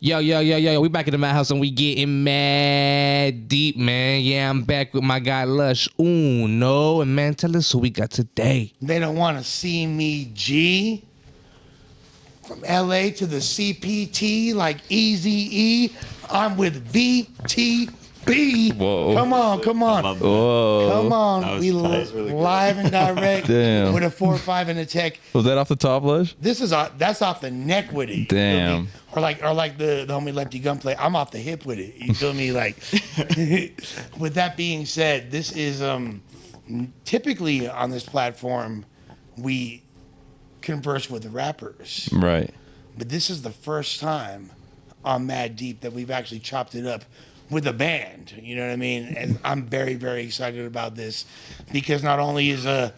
Yo, we back in the madhouse and we getting mad deep, man. Yeah, I'm back with my guy Lush Uno. And man, tell us who we got today. They don't want to see me, G. From LA to the CPT, like Easy-E. I'm with VTB. Whoa. Come on. Whoa. Come on. We really live and direct Damn. with a 4-5 in the tech. Was that off the top, Lush? That's off the neck with it. Damn. Or like the homie Lefty Gunplay. I'm off the hip with it. You feel me? Like, with that being said, this is typically on this platform we converse with the rappers. Right. But this is the first time on Mad Deep that we've actually chopped it up with a band. You know what I mean? And I'm very, very excited about this because not only is the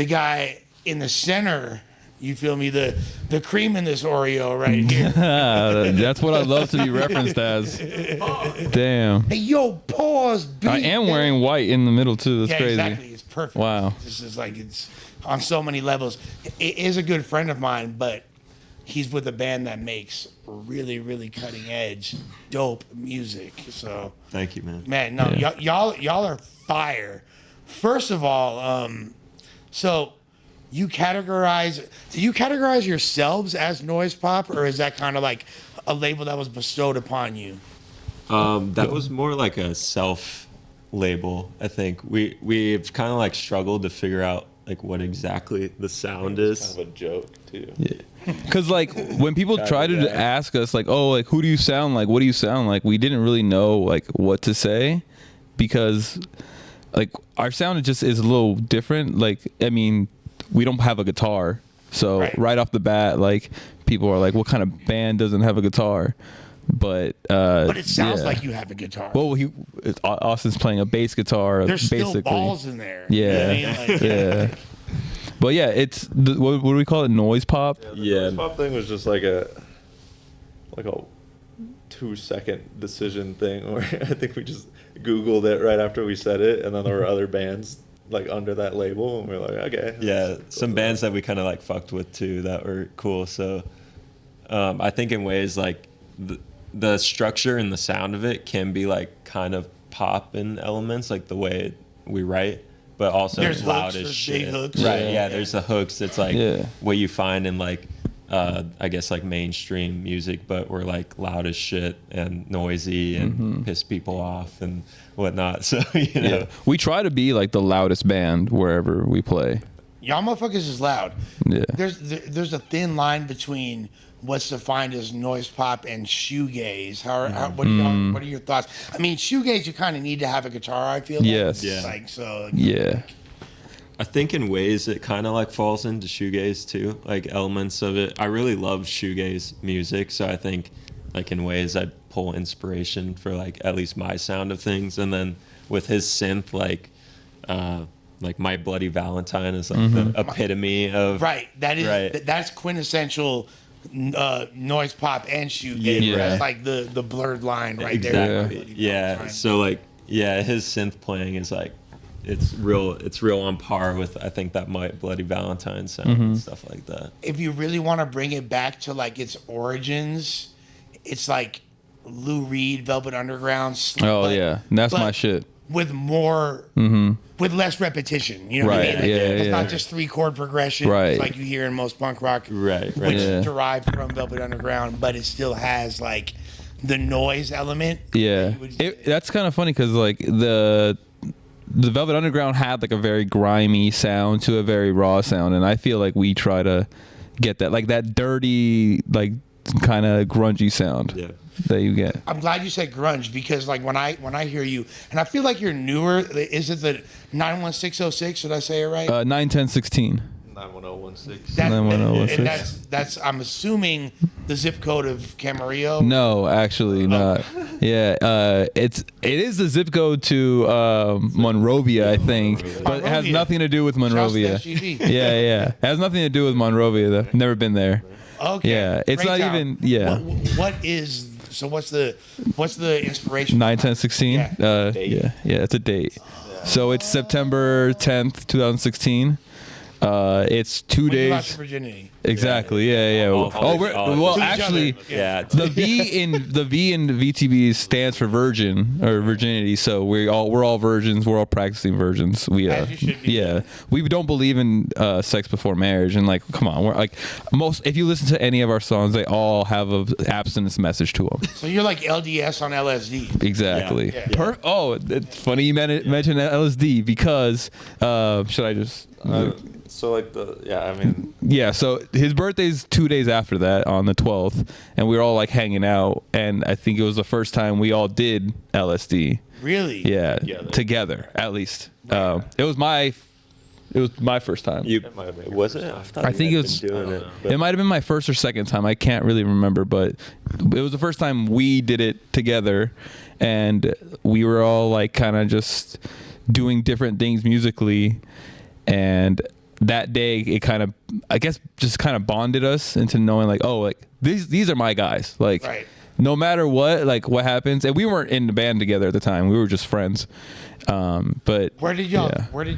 guy in the center, you feel me, the cream in this Oreo right here. That's what I love to be referenced as. Damn. Hey, yo, pause, beat. I am wearing white in the middle too. That's crazy. Exactly. It's perfect. Wow. This is like, it's on so many levels. It is a good friend of mine, but he's with a band that makes really, really cutting edge, dope music. So Thank you, man. man, no, y'all are fire. First of all, so do you categorize yourselves as noise pop, or is that kind of like a label that was bestowed upon you? That was more like a self label. I think we've kind of like struggled to figure out like what exactly the sound is. Kind of a joke too. Yeah. Because like when people try to ask us like, oh, like who do you sound like? What do you sound like? We didn't really know like what to say because like our sound is a little different. Like, I mean, we don't have a guitar. So right off the bat, like people are like, what kind of band doesn't have a guitar? But it sounds like you have a guitar. Well, Austin's playing a bass guitar. There's basically. still balls in there. Yeah. You know what I mean? Like, yeah. But yeah, it's what do we call it? Noise pop. Yeah, the noise pop thing was just like a 2-second decision thing where I think we just Googled it right after we said it, and then there were other bands like under that label, and we we're like, okay. Yeah, some bands that we kind of like fucked with too that were cool. So I think in ways like the structure and the sound of it can be like kind of pop in elements, like the way we write, but also there's loud hooks, as there's shit. big hooks. Right? Yeah, there's the hooks. That's like what you find in like I guess like mainstream music, but we're like loud as shit and noisy and piss people off and whatnot. So you know, we try to be like the loudest band wherever we play. Y'all motherfuckers is loud. Yeah. There's a thin line between what's defined as noise pop and shoegaze. What are your thoughts? I mean, shoegaze, you kind of need to have a guitar, I feel like. Yes. Yeah. Like, so. Yeah. I think in ways it kind of like falls into shoegaze too, like elements of it. I really love shoegaze music, so I think like in ways I pull inspiration for like at least my sound of things. And then with his synth, like My Bloody Valentine is like the epitome of That's quintessential noise pop and shoegaze. Yeah. That's like the blurred line right there. there. Yeah. So like his synth playing is like it's real on par with I think that My Bloody Valentine sound and stuff like that. If you really want to bring it back to like its origins, it's like Lou Reed, Velvet Underground. That's my shit. With more, with less repetition. You know what I mean? Like, it's not just 3-chord progression like you hear in most punk rock, which is derived from Velvet Underground, but it still has like the noise element. Yeah, that's kind of funny because like the Velvet Underground had like a very grimy sound to a very raw sound, and I feel like we try to get that like that dirty like kind of grungy sound. Yeah. That you get. I'm glad you said grunge because like when I hear you, and I feel like you're newer. Is it the 91606? Did I say it right? 91016. 91016. 91016. And that's I'm assuming the zip code of Camarillo. No, actually not. Yeah, it is the zip code to Monrovia, I think, but it has nothing to do with Monrovia. Yeah, it has nothing to do with Monrovia. Though. Never been there. Okay. Yeah, it's not even. Yeah. What is? So what's the inspiration? 9/10/16. Yeah, it's a date. So it's September 10th, 2016. It's 2 When you lost days. your virginity. Well, To each actually, other. Yeah. the V in VTB stands for virgin or virginity. So we're all virgins. We're all practicing virgins. As you should be. Yeah, we don't believe in sex before marriage. And like, come on, we're like if you listen to any of our songs, they all have a abstinence message to them. So you're like LDS on LSD. Exactly. Yeah, yeah. It's funny you mentioned LSD because should I just? So like I mean, Yeah, so his birthday's 2 days after that on the 12th, and we were all like hanging out, and I think it was the first time we all did LSD. Really? Yeah, Together. together at least. It was my first time. it might have been Was it? I think it was. doing it. It might have been my first or second time. I can't really remember, but it was the first time we did it together, and we were all like kind of just doing different things musically, and that day it kind of, I guess, just kind of bonded us into knowing like, oh, like these are my guys. Like, Right. no matter what, like what happens, and we weren't in the band together at the time. We were just friends. But Where did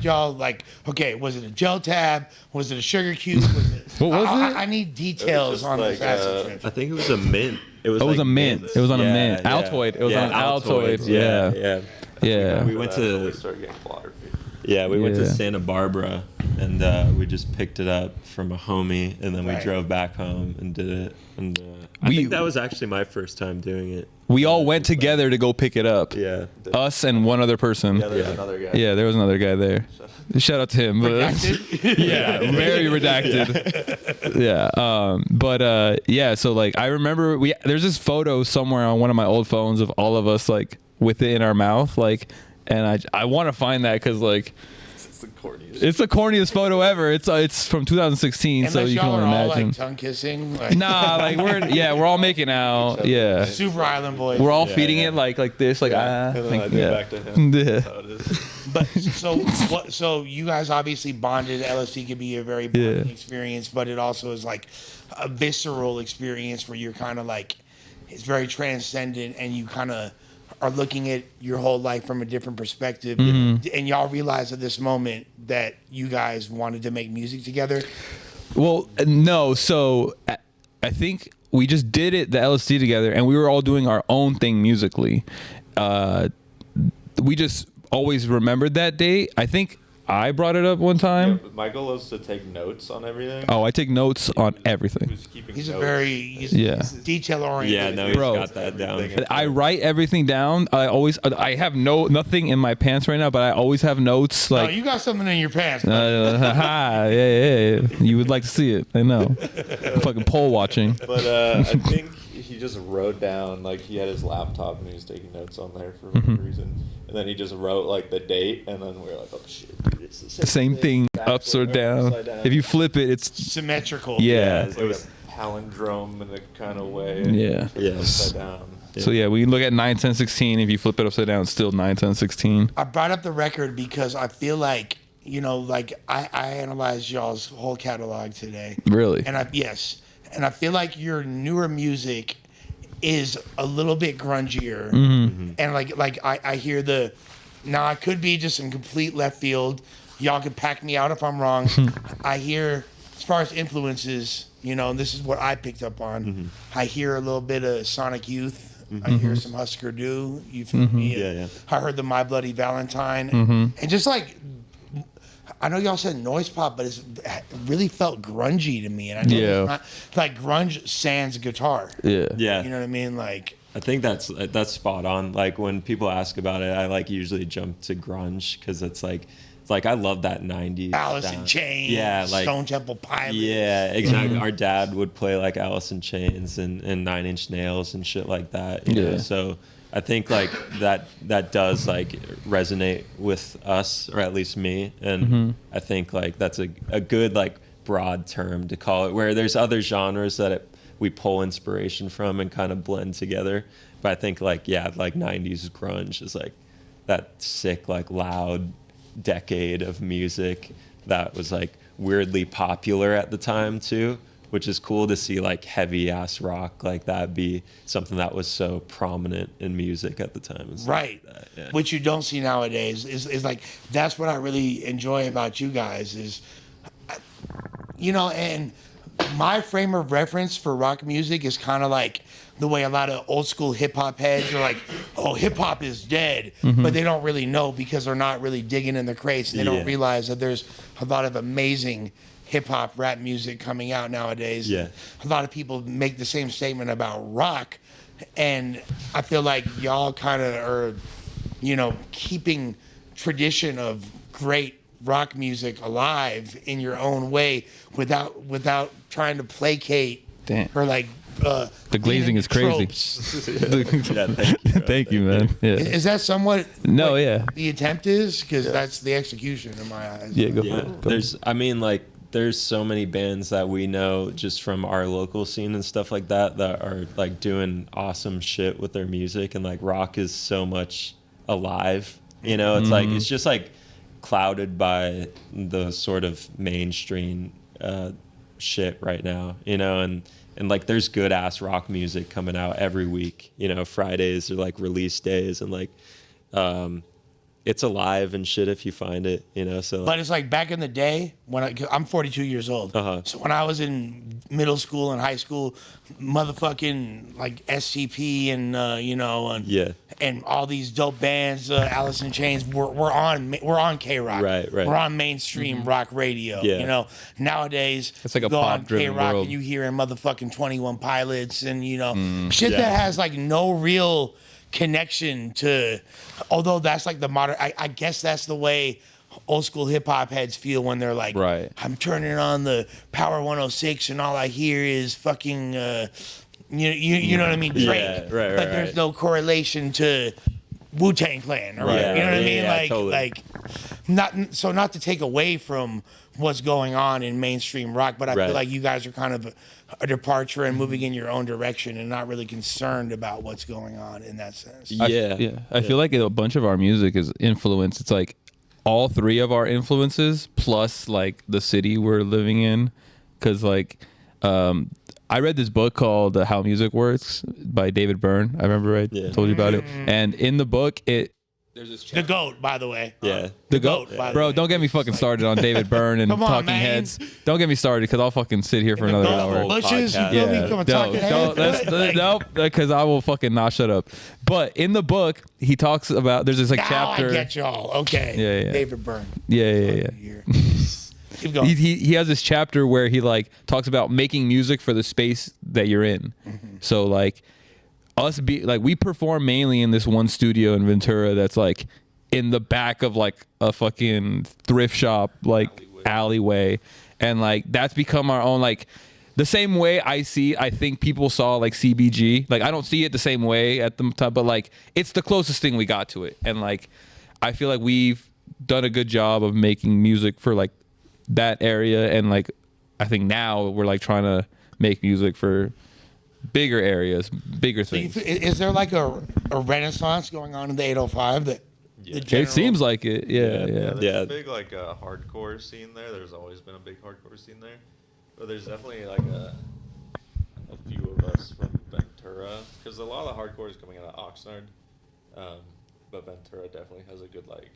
y'all like? Okay, was it a gel tab? Was it a sugar cube? Was it? What was it? I need details just on this like, acid trip. I think it was a mint. It was, It was like a mint. It was on a mint. Altoid. It was on an Altoid. Yeah. Yeah. We we went we to started getting water. we went to Yeah. Santa Barbara, and we just picked it up from a homie, and then we Right. drove back home and did it. And I We- think that was actually my first time doing it. We all went together to go pick it up. Yeah. Us and one other person. Yeah, there's Yeah. another guy. Yeah, there was another guy there. Shout out to him. Redacted? Yeah, very redacted. Yeah. So like I remember there's this photo somewhere on one of my old phones of all of us like with it in our mouth, like, and I want to find that because like It's the corniest. it's the corniest photo ever. It's from 2016, so Unless you can y'all only are all imagine. like tongue kissing. Like, Nah, like we're all making out. Yeah, Super Island Boys. we're all feeding it like this, like and then I like, do yeah. back to him. Yeah. That's how it is. But so you guys obviously bonded. LSD could be a very bonding experience, but it also is like a visceral experience where you're kind of like, it's very transcendent, and you kind of are looking at your whole life from a different perspective. And y'all realize at this moment that you guys wanted to make music together. Well, no. So I think we just did the LSD together, and we were all doing our own thing musically. We just always remembered that date. I think I brought it up one time. Yeah, my goal was to take notes on everything. Oh, I take notes on everything. Who's keeping He's a notes. very Yeah. detail oriented. Yeah, no, he's Bro. got that down. Everything. I write everything down. I have nothing in my pants right now, but I always have notes Oh, like. you got something in your pants. bro. Yeah. You would like to see it. I know. Fucking pole watching. But I think he just wrote down, like, he had his laptop and he was taking notes on there for whatever reason. And then he just wrote, like, the date, and then we were like, oh, shit. It's the Same thing, ups or down. upside down. If you flip it, it's Symmetrical. yeah. It's like a palindrome in a kind of way. Yeah. Yeah. Upside down. So yeah, we look at 9, 10, 16. If you flip it upside down, it's still 9, 10, 16. I brought up the record because I feel like, like I analyzed y'all's whole catalog today. Really? And I feel like your newer music is a little bit grungier. And like I hear now I could be just in complete left field. Y'all can pack me out if I'm wrong. I hear, as far as influences, and this is what I picked up on. I hear a little bit of Sonic Youth. I hear some Husker Du. You feel me? Yeah. I heard the My Bloody Valentine. And just like, I know y'all said noise pop, but it really felt grungy to me. And I know Yeah. it's not like grunge sans guitar. Yeah. Yeah. You know what I mean? Like, I think that's spot on. Like when people ask about it, I like usually jump to grunge because it's like I love that 90s Alice in sound. Chains, Yeah, like Stone Temple Pilots. yeah, exactly. Our dad would play like Alice in Chains and 9 Inch Nails and shit like that. You know? Yeah. So I think like that does like resonate with us, or at least me. And I think like that's a good like broad term to call it, where there's other genres that we pull inspiration from and kind of blend together. But I think like 90s grunge is like that sick, like loud decade of music that was like weirdly popular at the time too, which is cool to see like heavy ass rock like that be something that was so prominent in music at the time. and stuff Right. like that, yeah. Which you don't see nowadays is like, that's what I really enjoy about you guys is you know, and my frame of reference for rock music is kind of like the way a lot of old school hip hop heads are like, oh, hip hop is dead, but they don't really know because they're not really digging in the crates. They don't realize that there's a lot of amazing hip hop rap music coming out nowadays. Yeah. A lot of people make the same statement about rock, and I feel like y'all kind of are, you know, keeping tradition of great rock music alive in your own way without trying to placate or like the glazing is crazy. Thank you, man. Yeah. Is that somewhat No, what yeah. the attempt is? Because that's the execution in my eyes. Yeah, go Yeah, for it. there's so many bands that we know just from our local scene and stuff like that are like doing awesome shit with their music, and like rock is so much alive. You know, it's like it's just like clouded by the sort of mainstream shit right now. You know, and like there's good ass rock music coming out every week. You know, Fridays are like release days, and like it's alive and shit if you find it, you know. So, But it's like back in the day when I'm 42 years old. So when I was in middle school and high school, motherfucking like SCP and you know, and all these dope bands, Alice in Chains, we're on K-Rock. Right. We're on mainstream rock radio. Yeah. You know, nowadays It's like a you go on pop-driven K-Rock world. and you hearing motherfucking 21 Pilots and you know shit that has like no real connection to, although that's like the modern, I guess that's the way old school hip hop heads feel when they're like, Right. I'm turning on the Power 106 and all I hear is fucking, you know what I mean, Drake. Yeah, right, but there's no correlation to Wu-Tang Clan, or whatever, you know what I mean? Like, totally. not to take away from what's going on in mainstream rock, but I feel like you guys are kind of a departure and moving in your own direction and not really concerned about what's going on in that sense. I feel like a bunch of our music is influenced. It's like all three of our influences plus like the city we're living in. Cause like, I read this book called How Music Works by David Byrne. I remember I told you about it. And in the book, there's this The GOAT, by the way. Yeah. The GOAT. by the Bro, way. don't get me fucking started on David Byrne and Come on, Talking man. Heads. Don't get me started because I'll fucking sit here for another hour. Bushes, you podcast. feel me? Come on, talking heads. Nope, because I will fucking not shut up. But in the book, he talks about there's this like Now chapter. I get y'all. Okay. Yeah. David Byrne. Yeah. Here. Keep going. He has this chapter where he like talks about making music for the space that you're in. So like we perform mainly in this one studio in Ventura that's like in the back of like a fucking thrift shop like alleyway, and like that's become our own like the same way I think people saw like CBG. Like I don't see it the same way at the time, but like it's the closest thing we got to it, and like I feel like we've done a good job of making music for like that area, and like I think now we're like trying to make music for bigger areas, bigger things. Is there like a renaissance going on in the 805 that It seems like it. Yeah. There's a big like hardcore scene there. There's always been a big hardcore scene there, but there's definitely like a few of us from Ventura, because a lot of the hardcore is coming out of Oxnard, but Ventura definitely has a good like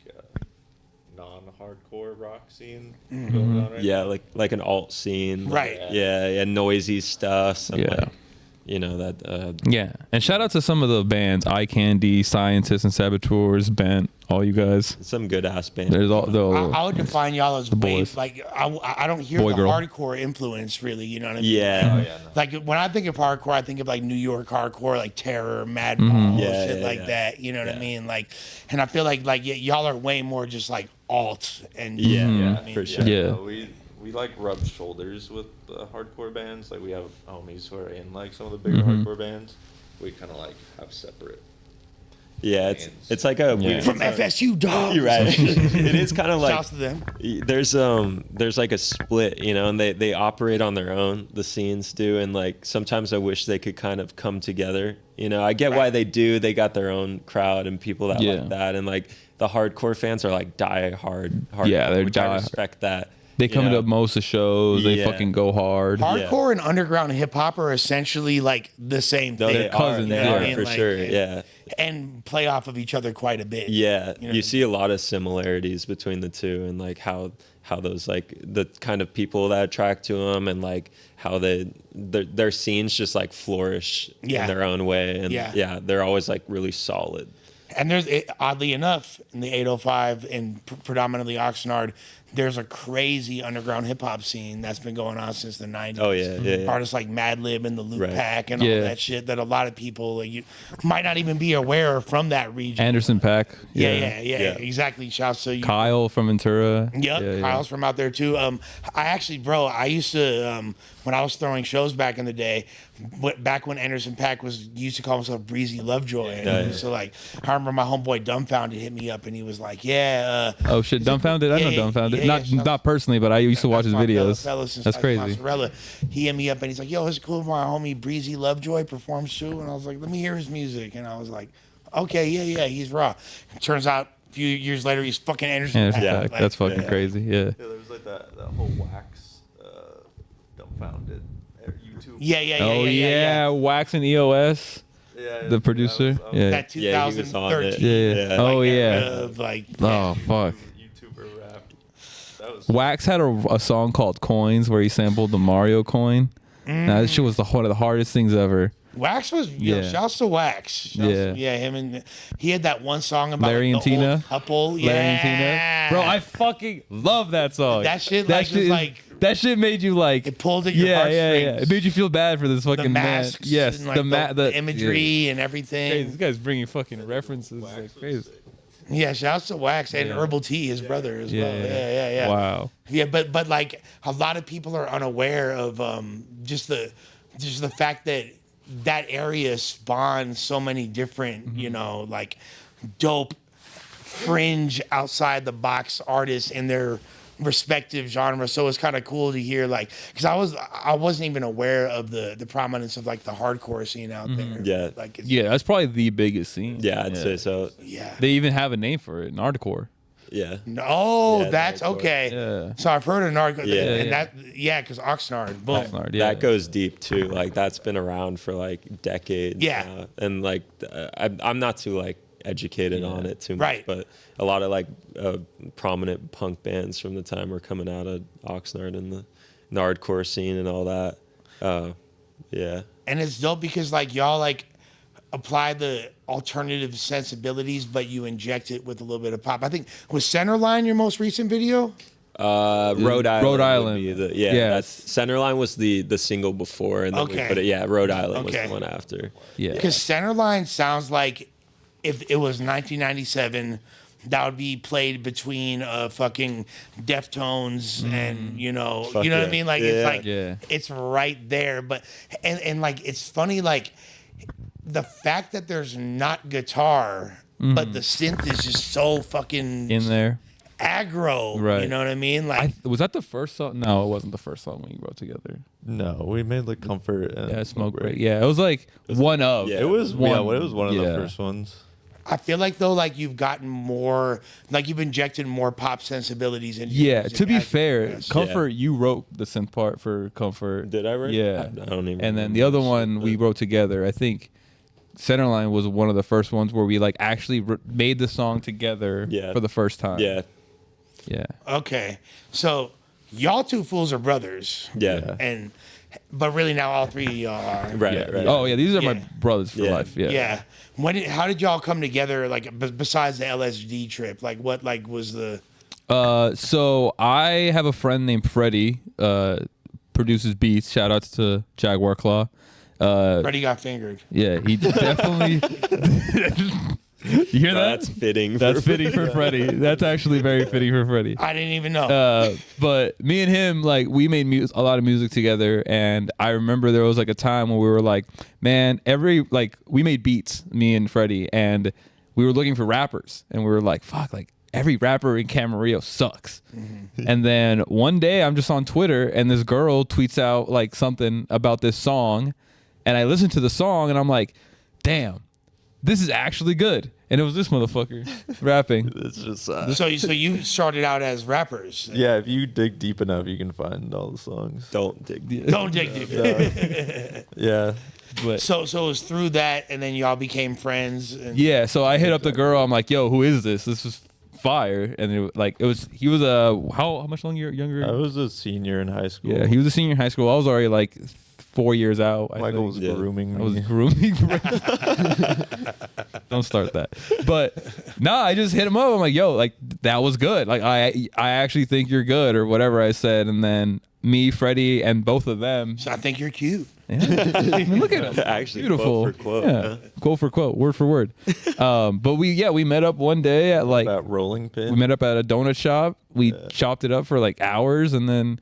non-hardcore rock scene going on right now. like an alt scene, Right. Yeah, noisy stuff. Some, Yeah. like, you know that. Yeah, and shout out to some of the bands, Eye Candy, Scientists and Saboteurs, Bent, all you guys. Some good ass bands. There's all the I would define y'all as boys. like I don't hear Boy, the girl. hardcore influence really. You know what I mean? Yeah. Oh yeah, no. Like when I think of hardcore, I think of like New York hardcore, like Terror, Madball, Yeah, shit yeah, like yeah. that. You know what I mean? Like, and I feel like y'all are way more just like alt and Yeah, you know yeah, what I mean? for sure. Yeah. No, we like rub shoulders with hardcore bands. Like we have homies who are in like some of the bigger hardcore bands. We kind of like have separate. Yeah, it's like a weird, From FSU, dog. You're right. It is kind of like Shouts to them. there's like a split, you know, and they operate on their own. The scenes do, and like sometimes I wish they could kind of come together. You know, I get why they do. They got their own crowd and people that like that, and like the hardcore fans are like die hard. Yeah, they're which I die- respect that. They come Yeah. to most of the shows. They Yeah. fucking go hard. Hardcore and underground hip hop are essentially like the same No, thing. they cousins, are. They yeah. are I mean, for like, sure. Yeah. And play off of each other quite a bit. Yeah, You know? you see a lot of similarities between the two, and like how those like the kind of people that attract to them, and like how their scenes just like flourish Yeah. in their own way, and Yeah. they're always like really solid. And there's, oddly enough, in the 805 and predominantly Oxnard, there's a crazy underground hip hop scene that's been going on since the 90s. Oh, yeah. Artists like Madlib and the Loop Right. Pack and Yeah. all that shit that a lot of people you might not even be aware from that region. Anderson .Paak. Yeah, Yeah. exactly. Shouts to you. Kyle from Ventura. Yep, Yeah, Kyle's from out there too. I actually, bro, I used to when I was throwing shows back in the day, back when Anderson .Paak used to call himself Breezy Lovejoy. And so like, I remember my homeboy Dumbfounded hit me up and he was like, "Yeah." Oh shit, Dumbfounded. I know yeah, Dumbfounded. yeah, not yeah. not personally, but I used to watch his my videos. fella since, That's like, crazy. Mozzarella. He hit me up and he's like, "Yo, it's cool if my homie Breezy Lovejoy performs too." And I was like, "Let me hear his music." And I was like, "Okay, yeah, he's raw." Turns out a few years later, he's fucking Anderson Anderson .Paak. .Paak. Like, That's fucking crazy. Yeah. Yeah, there was like that whole wax dumbfounded YouTube. Yeah. Oh yeah, Wax and EOS. Yeah, The producer. that was, Yeah. That Yeah, he was on it. 2013. Yeah. Yeah. Oh like, yeah. era of, like, Oh fuck. YouTuber rap. That was Wax had a song called Coins where he sampled the Mario coin. Now, that shit was one of the hardest things ever. Wax was, Yeah. shouts to Wax. Him and he had that one song about Larry like, and the Tina. old couple. Larry and Yeah. Tina. Bro, I fucking love that song. That shit, like, was like- that shit made you like It pulled at your yeah. heartstrings. It made you feel bad for this The fucking man. masks, Yes, and, like, the imagery and everything. Hey, this guy's bringing fucking references like crazy. Yeah, shouts to Wax and Yeah. Herbal Tea, his brother as well. Yeah. Wow. Yeah, but like a lot of people are unaware of just the fact that area spawned so many different, like dope fringe outside the box artists in their respective genres. So it's kind of cool to hear, like, because I wasn't even aware of the prominence of like the hardcore scene out there. Yeah. Like it's, Yeah, that's probably the biggest scene. Yeah, I'd say so. yeah. They even have a name for it, Nardcore. Yeah. No, Yeah, that's Nardcore. okay. Yeah. So I've heard of Nardcore. Yeah. And Yeah. because Oxnard, boom. Oxnard, yeah. That goes deep too. Like that's been around for like decades. Yeah. now. And like I'm not too like educated on it too much, Right. but a lot of like prominent punk bands from the time were coming out of Oxnard and the Nardcore scene and all that. Yeah. And it's dope because like y'all like apply the alternative sensibilities, but you inject it with a little bit of pop. I think was Centerline your most recent video? Rhode Island. Rhode would Island. be Yeah. That's Centerline was the single before, and then Okay. we put it. Yeah, Rhode Island was Okay. the one after. Yeah. Because Centerline sounds like if it was 1997, that would be played between fucking Deftones and you know Fuck what I yeah. mean? Like Yeah. it's like Yeah. it's right there. But and like it's funny like the fact that there's not guitar, but the synth is just so fucking In there. aggro. Right. You know what I mean? Like Was that the first song? No, it wasn't the first song we wrote together. no, we made like Comfort and Yeah, Smoke Break. Yeah, it was like one of. Yeah. It was One- it was one of the yeah. first ones. I feel like though, like you've gotten more, like you've injected more pop sensibilities into your Yeah, music to be as you fair, progress. Comfort, you wrote the synth part for Comfort. Did I write? Yeah. I don't even. And then the remember other shit, one we but- wrote together. I think Centerline was one of the first ones where we like actually made the song together Yeah. for the first time. Yeah. Yeah. Okay, so y'all two fools are brothers, Yeah. and but really now all three of y'all are. Right. Yeah. Right. Oh yeah, these are Yeah. my brothers for Yeah. life. Yeah. Yeah. How did y'all come together? Like besides the LSD trip, like what like was the? So I have a friend named Freddie, produces beats. Shout outs to Jaguar Claw. Freddie got fingered. Yeah, he definitely. You hear that? That's fitting. That's for- fitting for Freddie. That's actually very fitting for Freddie. I didn't even know. But me and him, like, we made a lot of music together, and I remember there was like a time when we were like, man, we made beats, me and Freddie, and we were looking for rappers, and we were like, fuck, like every rapper in Camarillo sucks. And then one day I'm just on Twitter, and this girl tweets out like something about this song, and I listened to the song, and I'm like, damn, this is actually good. And it was this motherfucker rapping. It's just So you started out as rappers. yeah. If you dig deep enough, you can find all the songs. Don't dig deep. Don't dig deep. Yeah. But So it was through that, and then y'all became friends. And yeah, so I hit up the girl. I'm like, "Yo, who is this? This is fire." And he was how much younger? I was a senior in high school. Yeah, he was a senior in high school. I was already like 4 years out. Michael was Yeah. grooming me. I was grooming. Don't start that. But I just hit him up. I'm like, "Yo, like that was good. Like I actually think you're good," or whatever I said. And then me, Freddie, and both of them. so I think you're cute. Yeah. I mean, look at him. Actually, Beautiful. quote for quote. Yeah. Huh? Quote for quote, word for word. But we met up one day at like That rolling pin. we met up at a donut shop. We chopped it up for like hours, and then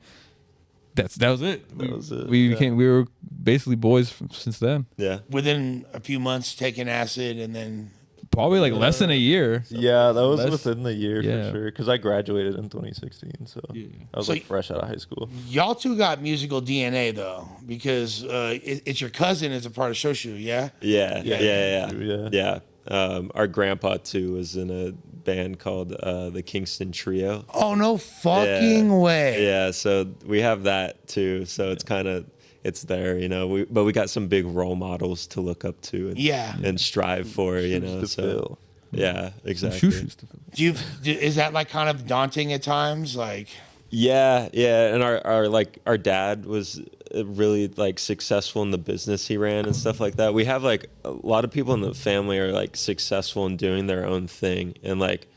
that was it. That was it, We yeah. became we were basically boys since then. Yeah. Within a few months, taking acid, and then Probably like less than a year. Yeah, that was Less- within the year yeah. for sure. Because I graduated in 2016, so I was So like fresh out of high school. y'all two got musical DNA though, because it's your cousin is a part of Shoshu, yeah. Yeah. Yeah. Yeah. Yeah. Yeah. Our grandpa too was in a band called the Kingston Trio. Oh no fucking way. Yeah, so we have that too. So it's kind of it's there, you know. But we got some big role models to look up to and, Yeah. and strive for, you know. to So fill. yeah, exactly. Shoo-shoos. Is that like kind of daunting at times? Like, Yeah, and our dad was really like successful in the business he ran and stuff like that. We have like a lot of people in the family are like successful in doing their own thing, and like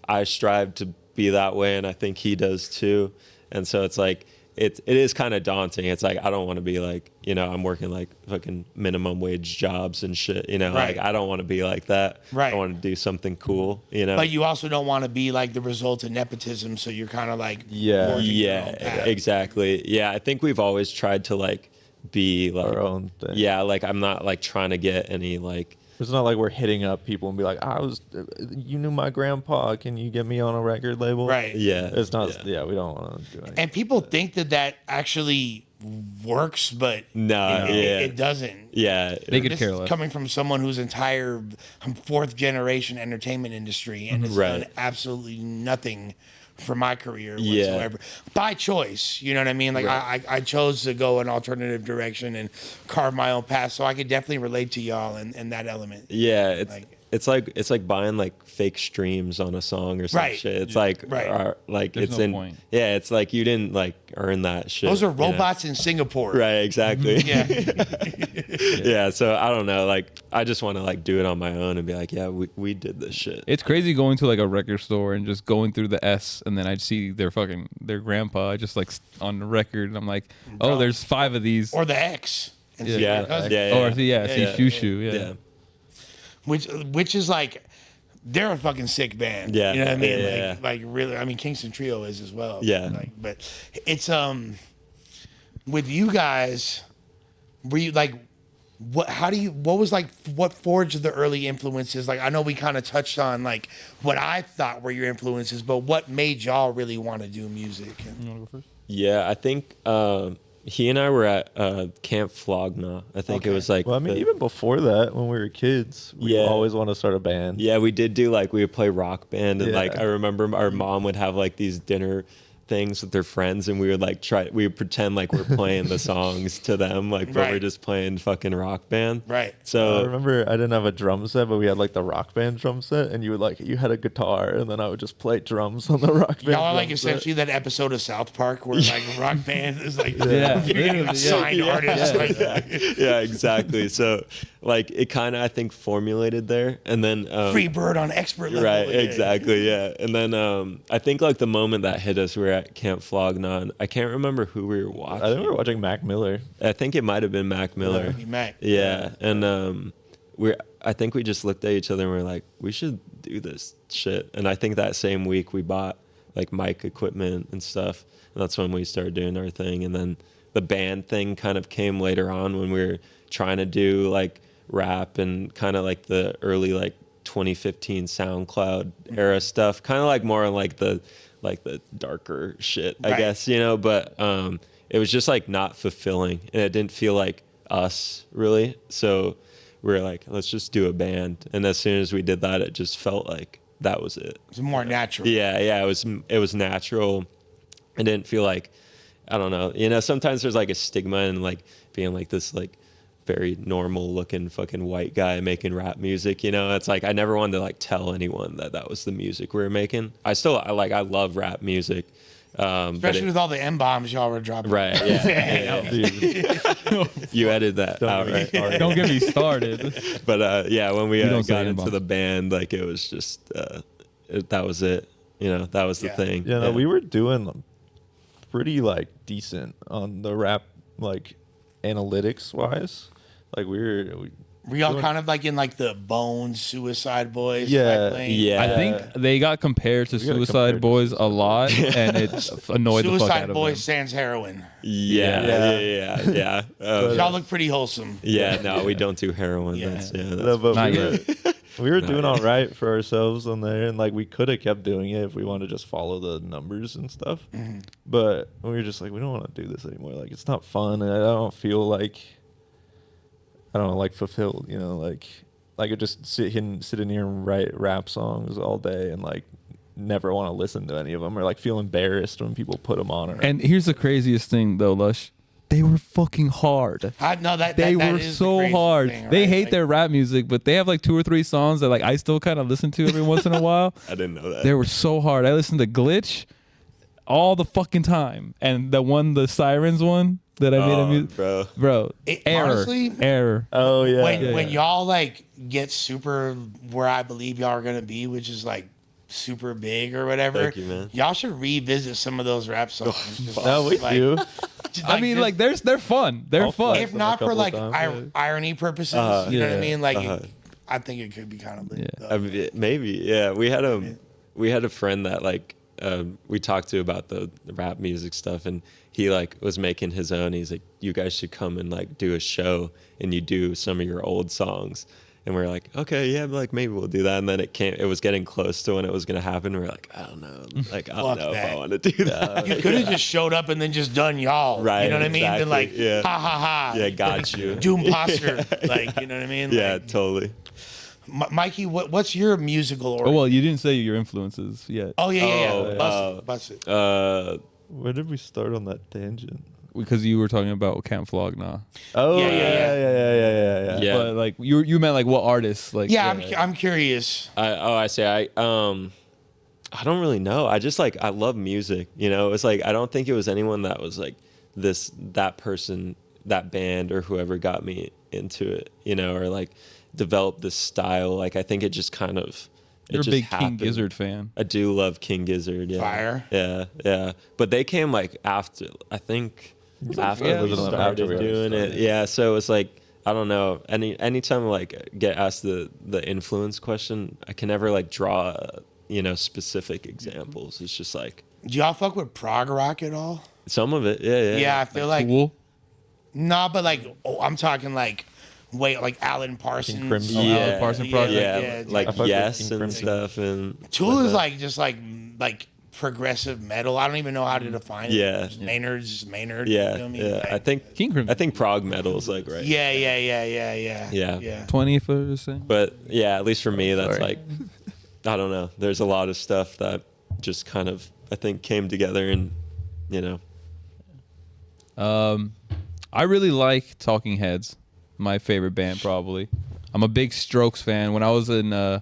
I strive to be that way, and I think he does too. And so it's like it is kind of daunting. It's like I don't want to be like, you know, I'm working like fucking minimum wage jobs and shit, you know. Right. Like I don't want to be like that. Right. I want to do something cool, you know. but you also don't want to be like the result of nepotism, so you're kind of like Yeah. forging your own Yeah, path. exactly. Yeah, I think we've always tried to like be like Our own thing. Yeah, like I'm not like trying to get any like It's not like we're hitting up people and be like, you knew my grandpa. Can you get me on a record label? Right. yeah. It's not. Yeah, we don't want to do anything. And people think that actually works, but No, it, yeah. it doesn't. Yeah. They could This care is less. coming from someone whose entire fourth generation entertainment industry and has Right. done absolutely nothing for my career Yeah. whatsoever by choice. You know what I mean? Like Right. I chose to go an alternative direction and carve my own path, so I could definitely relate to y'all in that element. Yeah, Like- it's like buying like fake streams on a song or some Right. shit. It's like Right. like There's it's no in point. Yeah, it's like you didn't like earn that shit. Those are you know? robots in Singapore. Right, exactly. Yeah. Yeah, so I don't know, like I just want to like do it on my own and be like, yeah, we did this shit. It's crazy going to like a record store and just going through the S, and then I'd see their grandpa just like on the record, and I'm like, oh, Bro. there's 5 of these. Or the X. And see yeah, your cousin. yeah, Or see yeah. Shoo Shoo, yeah. Yeah. Which is like they're a fucking sick band. Yeah, You know what I mean? yeah, Like really, I mean Kingston Trio is as well. Yeah. Like, but it's with you guys, were you like what forged the early influences? Like I know we kind of touched on like what I thought were your influences, but what made y'all really want to do music? You wanna go first? Yeah, I think he and I were at Camp Flogna. I think Okay. it was like Well, I mean, the- even before that, when we were kids, we Yeah. always want to start a band. Yeah, we did do like we would play rock band, and like Yeah. I remember our mom would have like these dinner things with their friends, and we would like we would pretend like we're playing the songs to them, like but we're Right. just playing fucking rock band. Right. I So remember I didn't have a drum set, but we had like the rock band drum set, and you had a guitar, and then I would just play drums on the rock band. Y'all are like drum set. essentially that episode of South Park where like rock band is like Yeah. you're getting Yeah. signed artists. Like, yeah, exactly. So like it kind of I think formulated there, and then Free Bird on expert level. Right, Yeah. exactly, yeah. And then I think like the moment that hit us, we were at Camp Flogna. I can't remember who we were watching. I think we were watching Mac Miller. I think it might have been Mac Miller. Yeah, Mac. Yeah, and I think we just looked at each other and we are like, we should do this shit. And I think that same week we bought like mic equipment and stuff. And that's when we started doing our thing. And then the band thing kind of came later on when we were trying to do like rap and kind of like the early like 2015 SoundCloud era stuff. Kind of like more like the darker shit, I Right. guess, you know, but it was just like not fulfilling and it didn't feel like us really. So we were like, let's just do a band. And as soon as we did that, it just felt like that was it. It's more natural. Yeah, it was natural. I didn't feel like, I don't know, sometimes there's like a stigma in like being like this like very normal looking fucking white guy making rap music, It's like I never wanted to like tell anyone that was the music we were making. I love rap music. Especially with all the M-bombs y'all were dropping. Right, yeah. You edited that out, right? Don't get me started. But when we don't say got into M-bombs. the band, like it was just, that was it. That was the thing. Yeah, no, we were doing pretty like decent on the rap, like analytics wise. Like we Were y'all kind of like in like the Bones, Suicide Boys? Yeah. type lane? Yeah. I think they got compared to We got Suicide compared to Boys a lot, and it annoyed the fuck out Suicide of Boys them. sans heroin. Yeah. Y'all look pretty wholesome. Yeah, no, we don't do heroin. Yeah. That's No, but Not we were, yet. we were doing all right for ourselves on there, and like we could have kept doing it if we wanted to just follow the numbers and stuff. But we were just like, we don't want to do this anymore. Like it's not fun, and I don't feel like like fulfilled. Like I could just sit in here and write rap songs all day and like never want to listen to any of them, or like feel embarrassed when people put them on. And here's the craziest thing, though, Lush. They were fucking hard. They were so hard. They hate their rap music, but they have like 2 or 3 songs that like I still kind of listen to every once in a while. I didn't know that. They were so hard. I listened to Glitch all the fucking time, and the Sirens one that I made a music, bro. Honestly, error. Oh yeah. When y'all like get super where I believe y'all are gonna be, which is like super big or whatever, Thank you, man. y'all should revisit some of those rap songs. Just No, we like- do. I mean, like they're fun. They're I'll fun. flex if them not a for couple like times, irony purposes, you know what I mean? Like, I think it could be kind of lit. Yeah. though. I mean, maybe, yeah. We had a friend that like we talked to about the rap music stuff, and he like was making his own. He's like, you guys should come and like do a show, and you do some of your old songs. And we are like, okay, yeah, like maybe we'll do that. And then it was getting close to when it was gonna happen. We are like, I don't know, like I don't Fuck know if that. I want to do that. You could have just showed up and then just done y'all. Right, You know what I mean? Been exactly, like, yeah. ha ha ha. Yeah, got you. Doom poster. Like, you know what I mean? Yeah, Like, totally. Mikey, what's your musical origin? Oh well, you didn't say your influences yet. Oh, yeah. Oh, Bust it. Where did we start on that tangent? Because you were talking about Camp Flog Nah. Oh Yeah. Yeah. But like you meant like what artists? Like Yeah, I'm curious. I don't really know. I just like I love music. It's like I don't think it was anyone that was like that person, that band, or whoever got me into it. Or like developed this style. Like I think it just kind of. You're a just big happened. King Gizzard fan. I do love King Gizzard. Yeah. Fire. Yeah. But they came like after. I think after Yeah, we after started we doing it. started. Yeah. So it was like. I don't know. Anytime I like get asked the influence question, I can never like draw specific examples. It's just like Do y'all fuck with prog rock at all? some of it. Yeah. Yeah, I feel like Tool. nah, but like I'm talking like like Alan Parsons. Crimson. Yeah. Parson yeah, Project. Yeah, like I fuck with Yes King and Crimson. stuff, and Tool is like just like progressive metal. I don't even know how to define it. Yeah. Just Maynard's Maynard. yeah, You know what I mean? yeah. Like, I think King Crimson. I think prog metal is like right. Yeah. Yeah. 20%. But yeah, at least for me, that's Sorry. like I don't know. There's a lot of stuff that just kind of I think came together, and I really like Talking Heads. My favorite band, probably. I'm a big Strokes fan. When I was I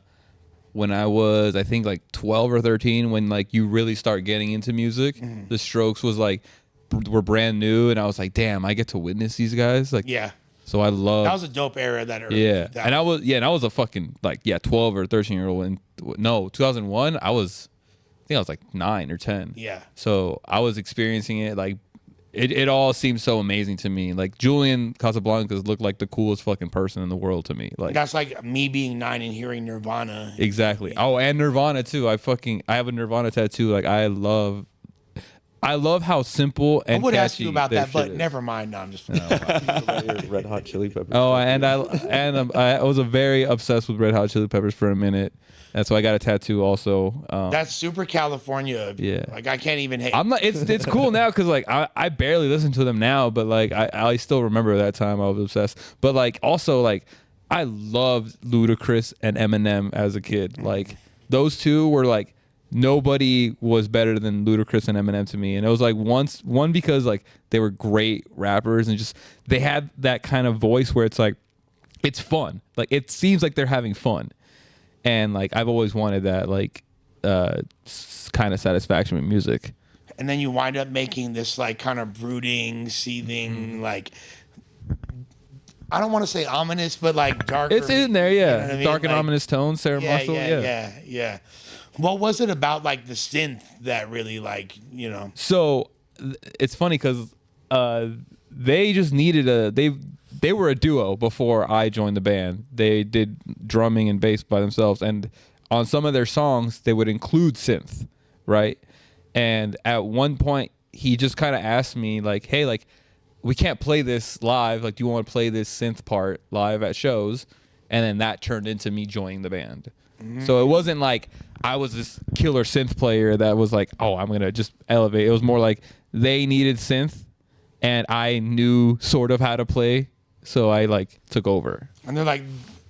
think like 12 or 13, when like you really start getting into music, the Strokes were brand new, and I was like, damn, I get to witness these guys. Like, Yeah. so I love. That was a dope era. That early. Yeah, and I was a fucking 12 or 13-year-old. And no, 2001, I think I was like 9 or 10. Yeah. So I was experiencing it like. It all seems so amazing to me. Like Julian Casablancas looked like the coolest fucking person in the world to me. Like That's like me being 9 and hearing Nirvana. exactly. Oh, and Nirvana too. I have a Nirvana tattoo. Like I love how simple I and would ask catchy you about their that, but shit is. never mind. No, I'm just. Red Hot Chili Peppers. Oh, and I was a very obsessed with Red Hot Chili Peppers for a minute. And so I got a tattoo also. That's super California. Yeah. Like I can't even hate. I'm not. It's cool now because like I barely listen to them now, but like I still remember that time I was obsessed. But like also like I loved Ludacris and Eminem as a kid. Like those two were like nobody was better than Ludacris and Eminem to me. And it was like one because like they were great rappers and just they had that kind of voice where it's like it's fun. Like it seems like they're having fun. And like I've always wanted that like kind of satisfaction with music. And then you wind up making this like kind of brooding, seething, like I don't want to say ominous, but like dark. It's in there, yeah. You know what I mean? Dark and Like, ominous tones, Sarah Marshall, yeah. What was it about like the synth that really like, you know? So it's funny because they just needed they were a duo before I joined the band. They did drumming and bass by themselves, and on some of their songs they would include synth, right? And at one point he just kind of asked me like, hey, like we can't play this live, like do you want to play this synth part live at shows? And then that turned into me joining the band. So it wasn't like I was this killer synth player that was like, oh, I'm gonna just elevate. It was more like they needed synth and I knew sort of how to play, so I like took over. And they're like,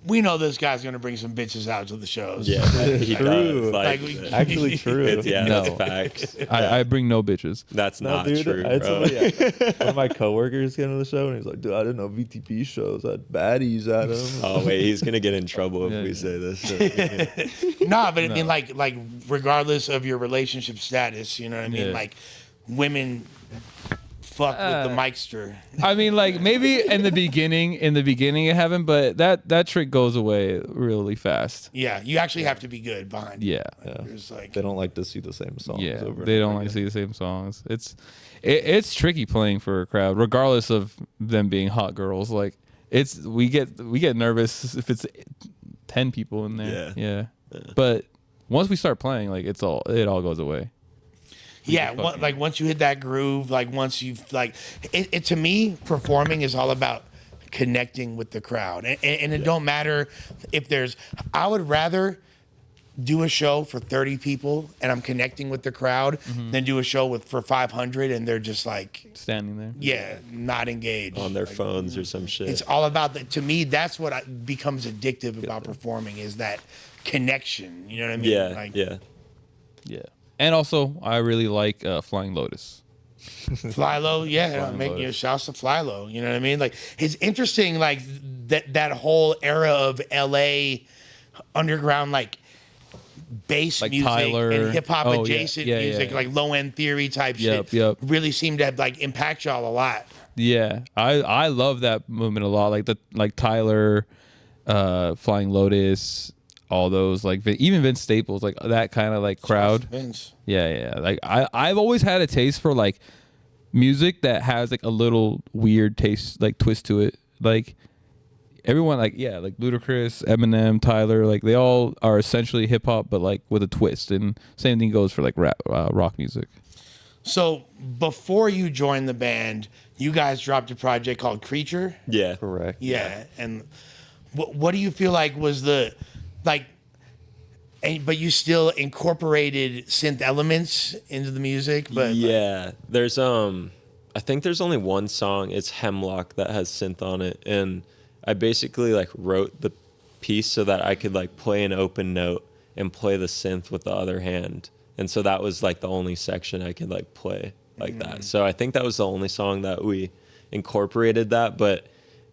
we know this guy's gonna bring some bitches out to the shows. Yeah, he True. does. Like, Actually true. That's No. facts. I bring no bitches. That's No, not dude, true, I had bro. somebody, one of my coworkers came to the show and he's like, dude, I didn't know VTB shows had baddies at them. Oh wait, he's gonna get in trouble if Yeah, we yeah. say this. Nah, but I mean like regardless of your relationship status, you know what I mean? Yeah. Like women fuck with the micster. I mean, like maybe in the beginning it happened, but that trick goes away really fast. Yeah, you actually have to be good behind. Yeah. There's like They don't like to see the same songs Yeah, over and they over don't like to again. see the same songs. It's tricky playing for a crowd, regardless of them being hot girls. Like we get nervous if it's 10 people in there. Yeah. But once we start playing, like it all goes away. like once you hit that groove, like once you've like it to me, performing is all about connecting with the crowd, and it don't matter if there's. I would rather do a show for 30 people and I'm connecting with the crowd than do a show for 500 and they're just like Standing there. not engaged On their phones or some shit. It's all about to me, that's what becomes addictive about performing is that connection. You know what I mean? yeah, Like, yeah. Yeah. And also, I really like Flying Lotus. Fly Low, Flying making your Lotus. shouts to Fly Low. You know what I mean? Like it's interesting, like that whole era of LA underground, like bass Like music Tyler. and hip hop Oh, yeah. adjacent Yeah, yeah, music, yeah. like Low End Theory type Yep, shit. yep. Really seemed to like impact y'all a lot. Yeah, I love that movement a lot. Like Tyler, Flying Lotus, all those like even Vince Staples, like that kind of like crowd. Vince. Yeah. Like I've always had a taste for like music that has like a little weird taste, like twist to it. Like everyone, like like Ludacris, Eminem, Tyler, like they all are essentially hip hop, but like with a twist. And same thing goes for like rap, rock music. So before you joined the band, you guys dropped a project called Creature. Yeah. Correct. Yeah. And what do you feel like was the like? But you still incorporated synth elements into the music. But yeah, there's I think there's only one song. It's Hemlock that has synth on it, and I basically like wrote the piece so that I could like play an open note and play the synth with the other hand, and so that was like the only section I could like play like that. So I think that was the only song that we incorporated that, but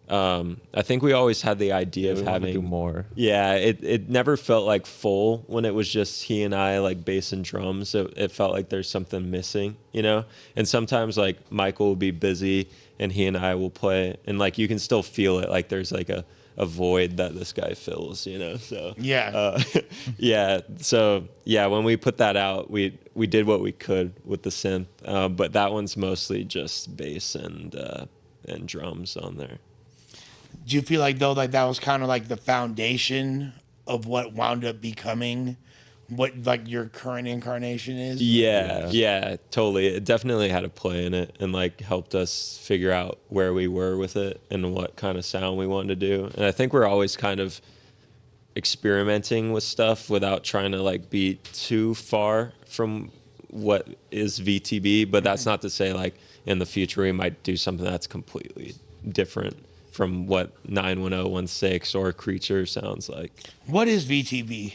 I think we always had the idea We of wanna having do more. Yeah, it never felt like full when it was just he and I, like bass and drums. It felt like there's something missing, you know? And sometimes like Michael will be busy and he and I will play and like you can still feel it, like there's like a void that this guy fills, you know? So Yeah. yeah. So yeah, when we put that out, we did what we could with the synth, but that one's mostly just bass and drums on there. Do you feel like though like that was kind of like the foundation of what wound up becoming what like your current incarnation is? Yeah, totally. It definitely had a play in it and like helped us figure out where we were with it and what kind of sound we wanted to do. And I think we're always kind of experimenting with stuff without trying to like be too far from what is VTB, but that's not to say like in the future we might do something that's completely different. from what 91016 or Creature sounds like. What is VTB?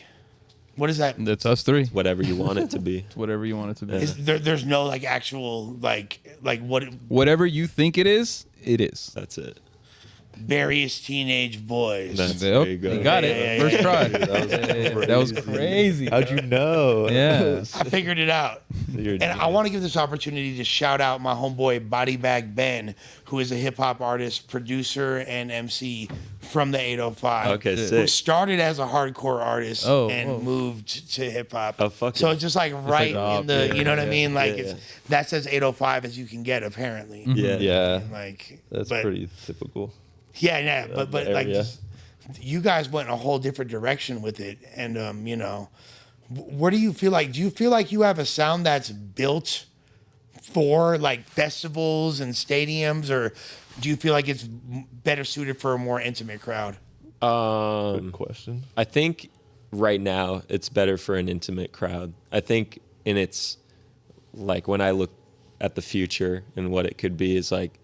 What is that? That's us three. Whatever you want it to be. It's whatever you want it to be. There's no like actual like what Whatever you think it is, it is. That's it. various teenage boys. There you go. You got it. First try. That was crazy. How'd you know? Yeah. I figured it out. And I want to give this opportunity to shout out my homeboy Body Bag Ben, who is a hip hop artist, producer, and MC from the 805. Okay, Who sick. started as a hardcore artist and whoa. moved to hip hop. Oh, fuck So yeah. it's just like right in the, you know what I mean? Like Yeah, it's yeah. that's as 805 as you can get apparently. Yeah. Yeah, Like that's but, pretty typical. Yeah, but like area. just, you guys went in a whole different direction with it, and you know, where do you feel like? Do you feel like you have a sound that's built for like festivals and stadiums, or do you feel like it's better suited for a more intimate crowd? Good question. I think right now it's better for an intimate crowd. I think in its like when I look at the future and what it could be is like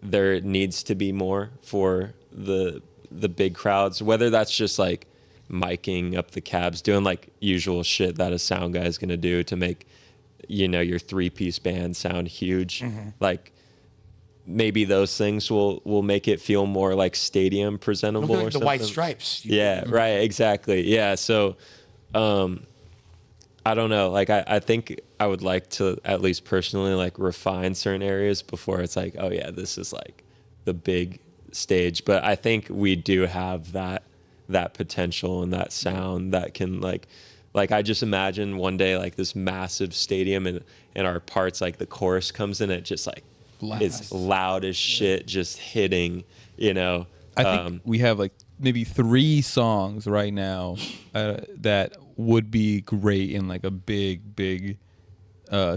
there needs to be more for the big crowds, whether that's just like miking up the cabs, doing like usual shit that a sound guy is going to do to make, you know, your 3-piece band sound huge. Like maybe those things will make it feel more like stadium presentable Like or the something. White Stripes. Yeah, right, exactly. Yeah, so I don't know. Like I think I would like to at least personally like refine certain areas before it's like, oh yeah, this is like the big stage. But I think we do have that potential and that sound that can like I just imagine one day like this massive stadium and our parts, like the chorus comes in, it just like it's loud as shit, just hitting, you know. I think we have like maybe 3 songs right now that would be great in like a big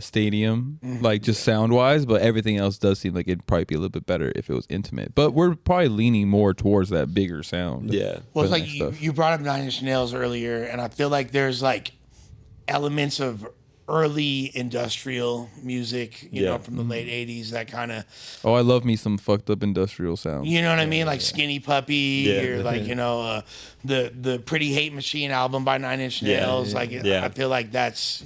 stadium, like just sound wise, but everything else does seem like it'd probably be a little bit better if it was intimate. But we're probably leaning more towards that bigger sound. Yeah. Well, it's for like that you, stuff. you brought up Nine Inch Nails earlier, and I feel like there's like elements of early industrial music, you know, from the late 80s, that kind of, Oh, I love me some fucked up industrial sound. you know what I mean? Like Skinny Puppy, Yeah. or like, you know, the Pretty Hate Machine album by Nine Inch Nails. Like, Yeah. I feel like that's,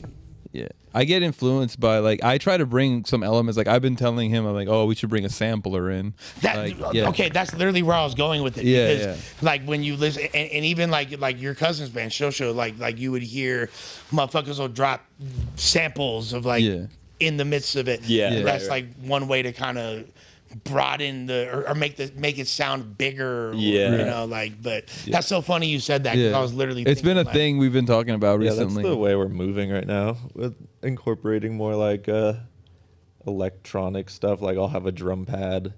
Yeah. I get influenced by like I try to bring some elements. Like I've been telling him, I'm like, oh, we should bring a sampler in. that Like, yeah. okay, that's literally where I was going with it. Yeah, because like when you listen, and even like your cousin's band Show, like you would hear motherfuckers will drop samples of like Yeah. in the midst of it. Yeah, And right, that's right. like one way to kind of broaden or make it sound bigger. Or, Yeah. you know, like, but that's so funny you said that, 'cause Yeah. I was literally It's been a thinking, like, thing we've been talking about Yeah, recently. that's the way we're moving right now, with incorporating more like electronic stuff. Like I'll have a drum pad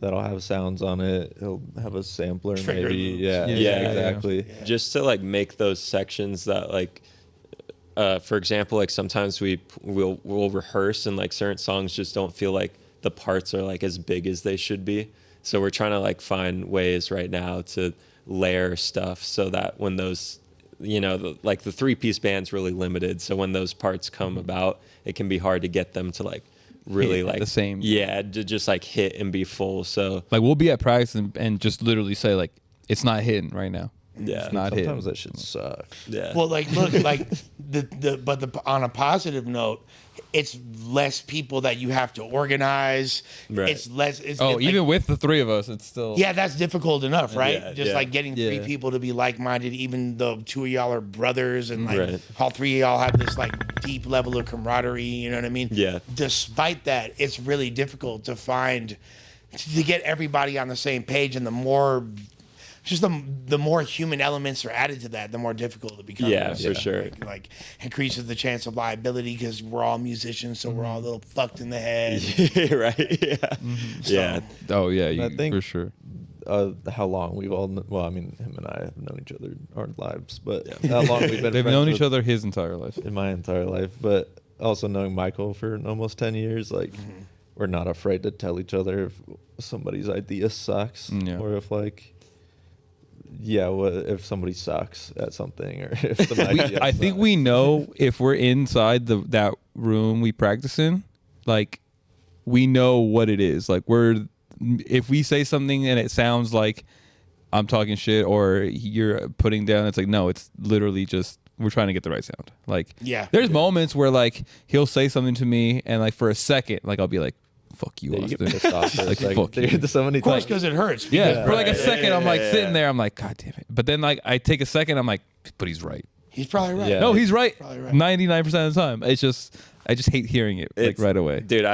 that'll have sounds on it. He'll have a sampler, Trigger maybe. loops. Yeah, Yeah. exactly. Just to like make those sections that like for example, like sometimes we'll rehearse and like certain songs just don't feel like the parts are like as big as they should be. So we're trying to like find ways right now to layer stuff so that when those, you know, like the 3-piece band's really limited. So when those parts come about, it can be hard to get them to like really Hit like the same. Yeah, to just like hit and be full. So Like we'll be at practice and just literally say like it's not hitting right now. yeah, It's not hitting. Sometimes that shit sucks. yeah. well, like look, like on a positive note, it's less people that you have to organize. Right. It's less. It's Oh, like, even with the 3 of us, it's still yeah, that's difficult enough, right? Yeah, Just yeah. like getting 3 Yeah. people to be like-minded, even though 2 of y'all are brothers, and like Right. all 3 of y'all have this like deep level of camaraderie. You know what I mean? Yeah. Despite that, it's really difficult to get everybody on the same page, and the more human elements are added to that, the more difficult it becomes. Yeah, for sure. Like increases the chance of liability because we're all musicians, so we're all a little fucked in the head. right. Yeah. Yeah. Oh yeah, I think- for sure. How long we've all well, I mean, him and I have known each other our lives, but how long we've been They've friends known with- each other his entire life. in my entire life, but also knowing Michael for almost 10 years, like we're not afraid to tell each other if somebody's idea sucks, Yeah. or if like, if somebody sucks at something, or if the idea I think sucks. we know if we're inside that room we practice in, like we know what it is. Like we're if we say something and it sounds like I'm talking shit or you're putting down, it's like, no, it's literally just we're trying to get the right sound. Like, Yeah. there's moments where like he'll say something to me and like for a second, like I'll be like, fuck you, You Austin. get pissed off for a Like, second. fuck you. Dude, so many Of course, times. because it hurts. Yeah, because- for like a Right. second, I'm like Yeah, sitting yeah. there, I'm like, God damn it. But then like I take a second, I'm like, but he's right. He's probably right. Yeah. No, he's right. Probably right. 99% of the time. It's just I just hate hearing it like It's- right away. Dude,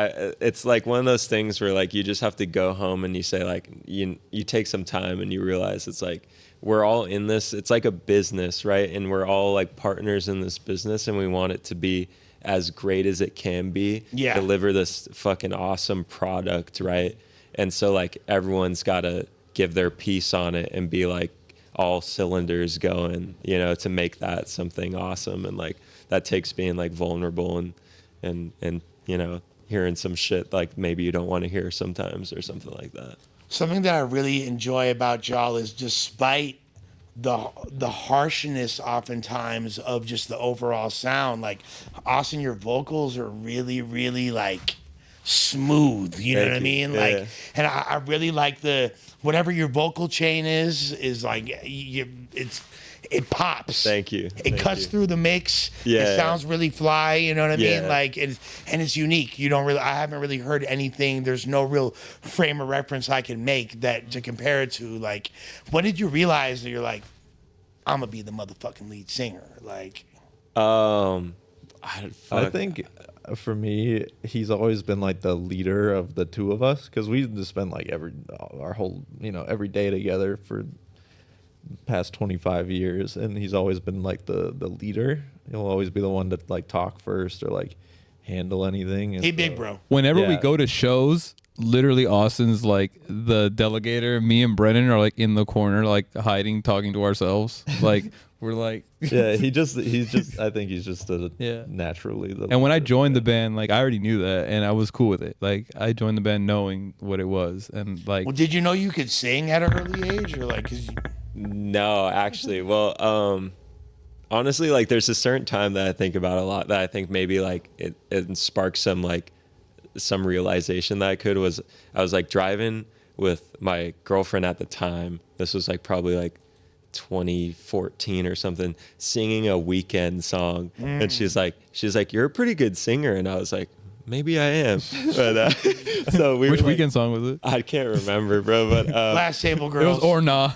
it's like one of those things where like you just have to go home and you say like you take some time and you realize it's like we're all in this. It's like a business, right? And we're all like partners in this business, and we want it to be as great as it can be. Yeah. Deliver this fucking awesome product, right? And so like everyone's got to give their piece on it and be like all cylinders going, you know, to make that something awesome. And like that takes being like vulnerable and you know, hearing some shit like maybe you don't want to hear sometimes or something like that. Something that I really enjoy about y'all is despite the harshness oftentimes of just the overall sound, like Austin, your vocals are really, really like smooth. You know Thank what I you. mean? Yeah, Like, yeah. and I really like the whatever your vocal chain is like it pops. Thank you. It Thank cuts you. through the mix. Yeah, It yeah. sounds really fly. You know what I mean? Yeah. Like, and it's unique. You don't really. I haven't really heard anything. There's no real frame of reference I can make that to compare it to. Like, when did you realize that you're like, I'm gonna be the motherfucking lead singer? Like, I think for me, he's always been like the leader of the two of us because we just spent like our whole every day together for the past 25 years, and he's always been like the leader. He'll always be the one to like talk first or like handle anything. And hey, big so- bro. Whenever we Yeah. go to shows, literally Austin's like the delegator. Me and Brennan are like in the corner, like hiding, talking to ourselves. Like we're like, Yeah, he's just. I think he's just Yeah. naturally the. And when I leader. joined the band, like I already knew that, and I was cool with it. Like I joined the band knowing what it was, and like Well, did you know you could sing at an early age, or like? 'Cause No, actually. Well, honestly, like there's a certain time that I think about a lot that I think maybe like it sparked some realization that I was like driving with my girlfriend at the time. This was like probably like 2014 or something, singing a Weekend song. And she's like, you're a pretty good singer. And I was like, maybe I am. But, so we which were, like- weekend song was it? I can't remember, bro, but last table It girls. was Or Nah.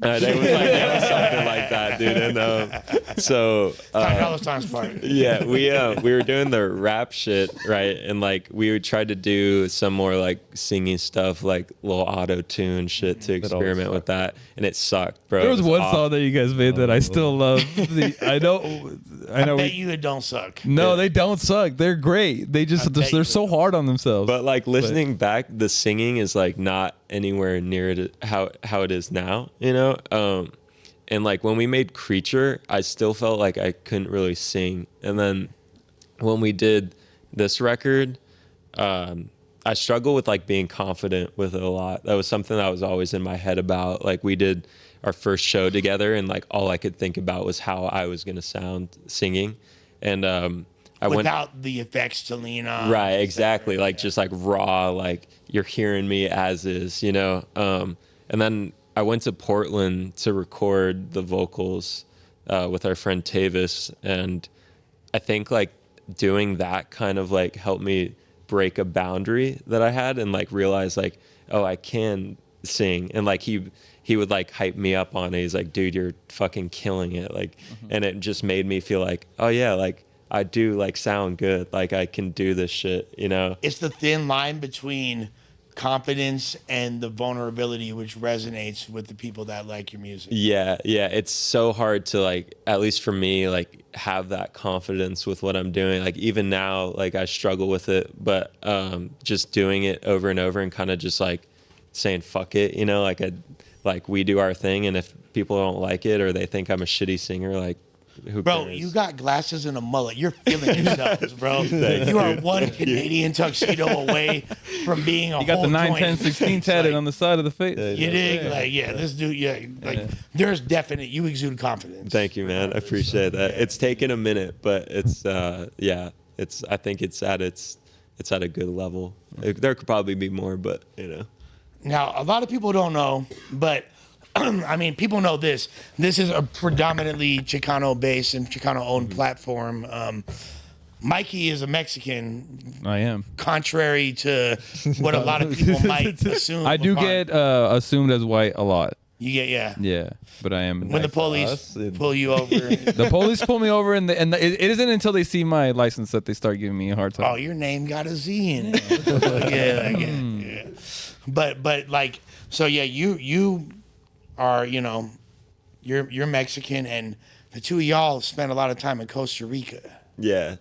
it was something like that, dude. And so $5 times part. yeah, we were doing the rap shit, right? And like we tried to do some more like singing stuff, like little auto tune shit to always experiment with that, and it sucked, bro. There was It one awful. song that you guys made that I still love. I know. I bet you it don't suck. No, they don't suck. They're great. They just bet they're you so hard on themselves. But like listening back, the singing is like not anywhere near how it is now, you know. And like when we made Creature, I still felt like I couldn't really sing. And then when we did this record, I struggle with like being confident with it a lot. That was something that was always in my head about. Like we did our first show together, and like all I could think about was how I was gonna sound singing. And I went Without the effects to lean on. right, exactly, like just like raw, like you're hearing me as is, you know. And then I went to Portland to record the vocals with our friend Tavis, and I think like doing that kind of like helped me break a boundary that I had and like realize like, oh, I can sing. And like he would like hype me up on it. He's like, dude, you're fucking killing it. Like, and it just made me feel like, oh yeah, like I do like sound good. Like I can do this shit, you know? It's the thin line between confidence and the vulnerability, which resonates with the people that like your music. Yeah. It's so hard to like, at least for me, like have that confidence with what I'm doing. Like even now, like I struggle with it, but just doing it over and over and kind of just like saying, fuck it, you know, like we do our thing. And if people don't like it or they think I'm a shitty singer, like who Bro, cares? you got glasses and a mullet. You're feeling yourselves, bro. You are one Canadian tuxedo away from being a you got whole the 9, joint. 10, 16 It's tatted like, on the side of the face. You dig? Like, yeah, this dude, there's definite, you exude confidence. Thank you, man. I appreciate that. It's taken a minute, but it's I think it's at a good level. There could probably be more, but you know. Now, a lot of people don't know, but I mean, people know this. This is a predominantly Chicano-based and Chicano-owned platform. Mikey is a Mexican, I am. contrary to what a lot of people might assume. I do get assumed as white a lot. You get, yeah. Yeah, but I am. When the police pull you over. The police pull me over, and it isn't until they see my license that they start giving me a hard time. Oh, your name got a Z in it. Yeah. But like, so yeah, you are, you know, you're Mexican, and the two of y'all spent a lot of time in Costa Rica. Yeah,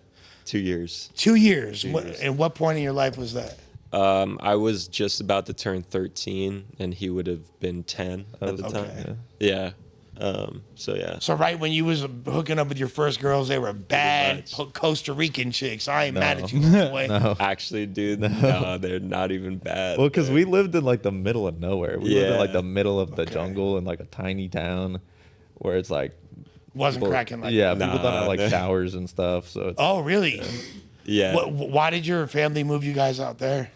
2 years. 2 years. 2 years. At what point in your life was that? I was just about to turn 13, and he would have been 10 at the time. Okay. Yeah. So yeah. So right when you was hooking up with your first girls, they were bad much. Costa Rican chicks. I ain't mad at you. By the way. No. Actually, dude, no, they're not even bad. Well, because we lived in like the middle of nowhere. We lived in like Yeah. the middle of the jungle in like a tiny town where it's like Wasn't people- cracking like yeah, that. people don't have like Nah. showers and stuff. So it's, Oh, really? Yeah. Why did your family move you guys out there?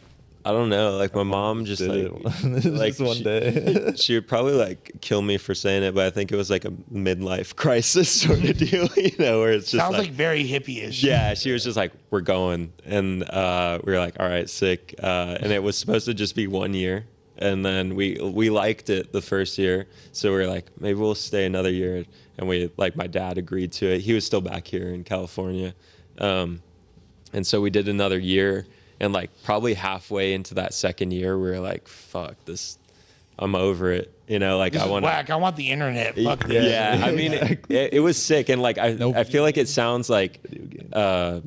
I don't know. Like my mom just did like, it like just one day. she would probably like kill me for saying it, but I think it was like a midlife crisis sort of deal, you know, where it's just Sounds like very hippie-ish. yeah, she was just like, we're going. And we were like, all right, sick. And it was supposed to just be 1 year. And then we liked it the first year. So we were like, maybe we'll stay another year. And my dad agreed to it. He was still back here in California. And so we did another year. And like probably halfway into that second year, we were like, fuck this. I'm over it. You know, like This I is want whack. I want the internet. Fuck this. yeah, I mean, it was sick, and like I feel like it sounds like I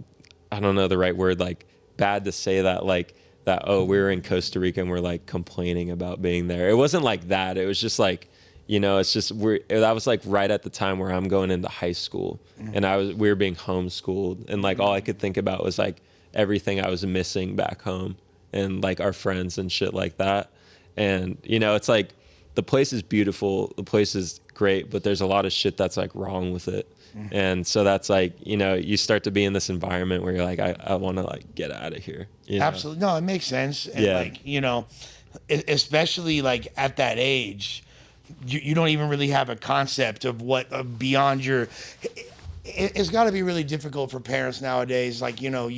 don't know the right word, like bad to say that, like that. Oh, we were in Costa Rica and we're like complaining about being there. It wasn't like that. It was just like, you know, it's just that was like right at the time where I'm going into high school, and we were being homeschooled, and like all I could think about was like everything I was missing back home, and like our friends and shit like that. And you know, it's like the place is beautiful, the place is great, but there's a lot of shit that's like wrong with it. And so that's like, you know, you start to be in this environment where you're like, I want to like get out of here. You know? Absolutely. No, it makes sense. And Yeah. like, you know, especially like at that age, you don't even really have a concept of what beyond your. It's got to be really difficult for parents nowadays. Like, you know,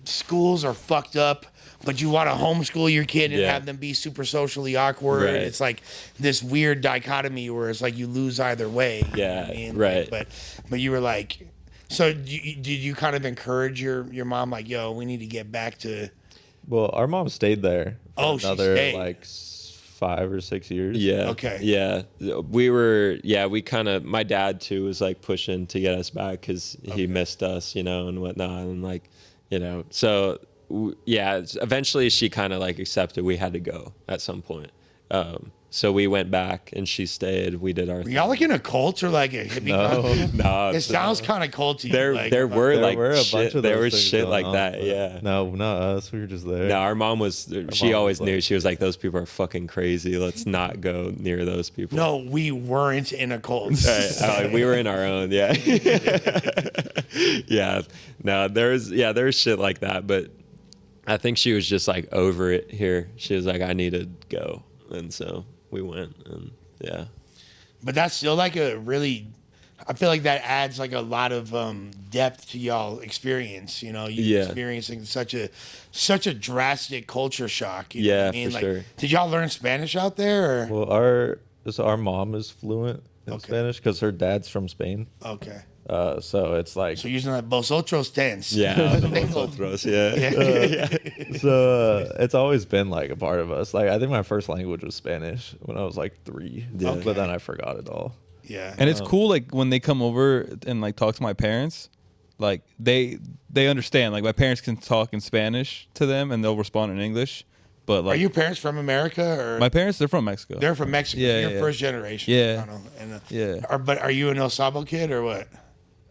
schools are fucked up, but you want to homeschool your kid and Yeah. have them be super socially awkward. Right. It's like this weird dichotomy where it's like you lose either way. You know what I Yeah, mean? right. But you were like, so did you kind of encourage your mom like, yo, we need to get back to. well, our mom stayed there for Oh, she another stayed. like 5 or 6 years. Yeah. Okay. Yeah. We kind of, my dad too was like pushing to get us back because he missed us, you know, and whatnot. And like, you know, so eventually she kind of like accepted we had to go at some point. So we went back and she stayed. We did our Were y'all like in a cult or like a hippie? No. It sounds kind of culty. There were There like were a bunch shit, of there those was things shit going like on, that. but Yeah. No, not us. We were just there. No, our mom was, she mom always was knew. like- She was like, those people are fucking crazy. Let's not go near those people. No, we weren't in a cult. Right. We were in our own. Yeah. Yeah. No, there was shit like that. But I think she was just like over it here. She was like, I need to go. And so we went, and yeah. But that's still like a really. I feel like that adds like a lot of depth to y'all experience. You know, you Yeah. experiencing such a drastic culture shock. You know Yeah, what I mean? for Like, sure. did y'all learn Spanish out there? Or? Well, our mom is fluent in Okay. Spanish because her dad's from Spain. Okay, So it's like so using that vosotros tense. Yeah. Nosotros, yeah. so it's always been like a part of us. Like I think my first language was Spanish when I was like 3, Yeah. but then I forgot it all. Yeah. And it's cool, like when they come over and like talk to my parents, like they understand. Like my parents can talk in Spanish to them, and they'll respond in English. But Are like your parents from America or? my parents, they're from Mexico. They're from Mexico. Yeah, You're yeah. first generation. Yeah. Chicano. And, Yeah. But are you a No Sabo kid or what?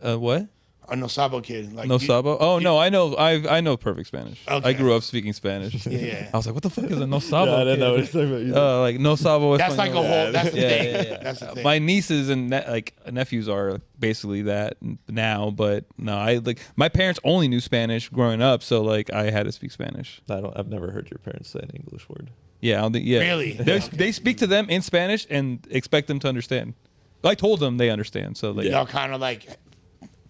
What? A No Sabo kid? Like No you- Sabo? Oh no, I know perfect Spanish. Okay. I grew up speaking Spanish. Yeah. I was like, what the fuck is a No Sabo? I didn't know what kid? you're talking about. Like No Sabo. That's like a whole. That's the Yeah, thing. yeah, yeah. That's the thing. My nieces and like nephews are basically that now, but no, my parents only knew Spanish growing up, so like I had to speak Spanish. I've never heard your parents say an English word. Yeah, I don't think. Yeah, Really? They speak to them in Spanish and expect them to understand. I told them they understand, so like Y'all kind of like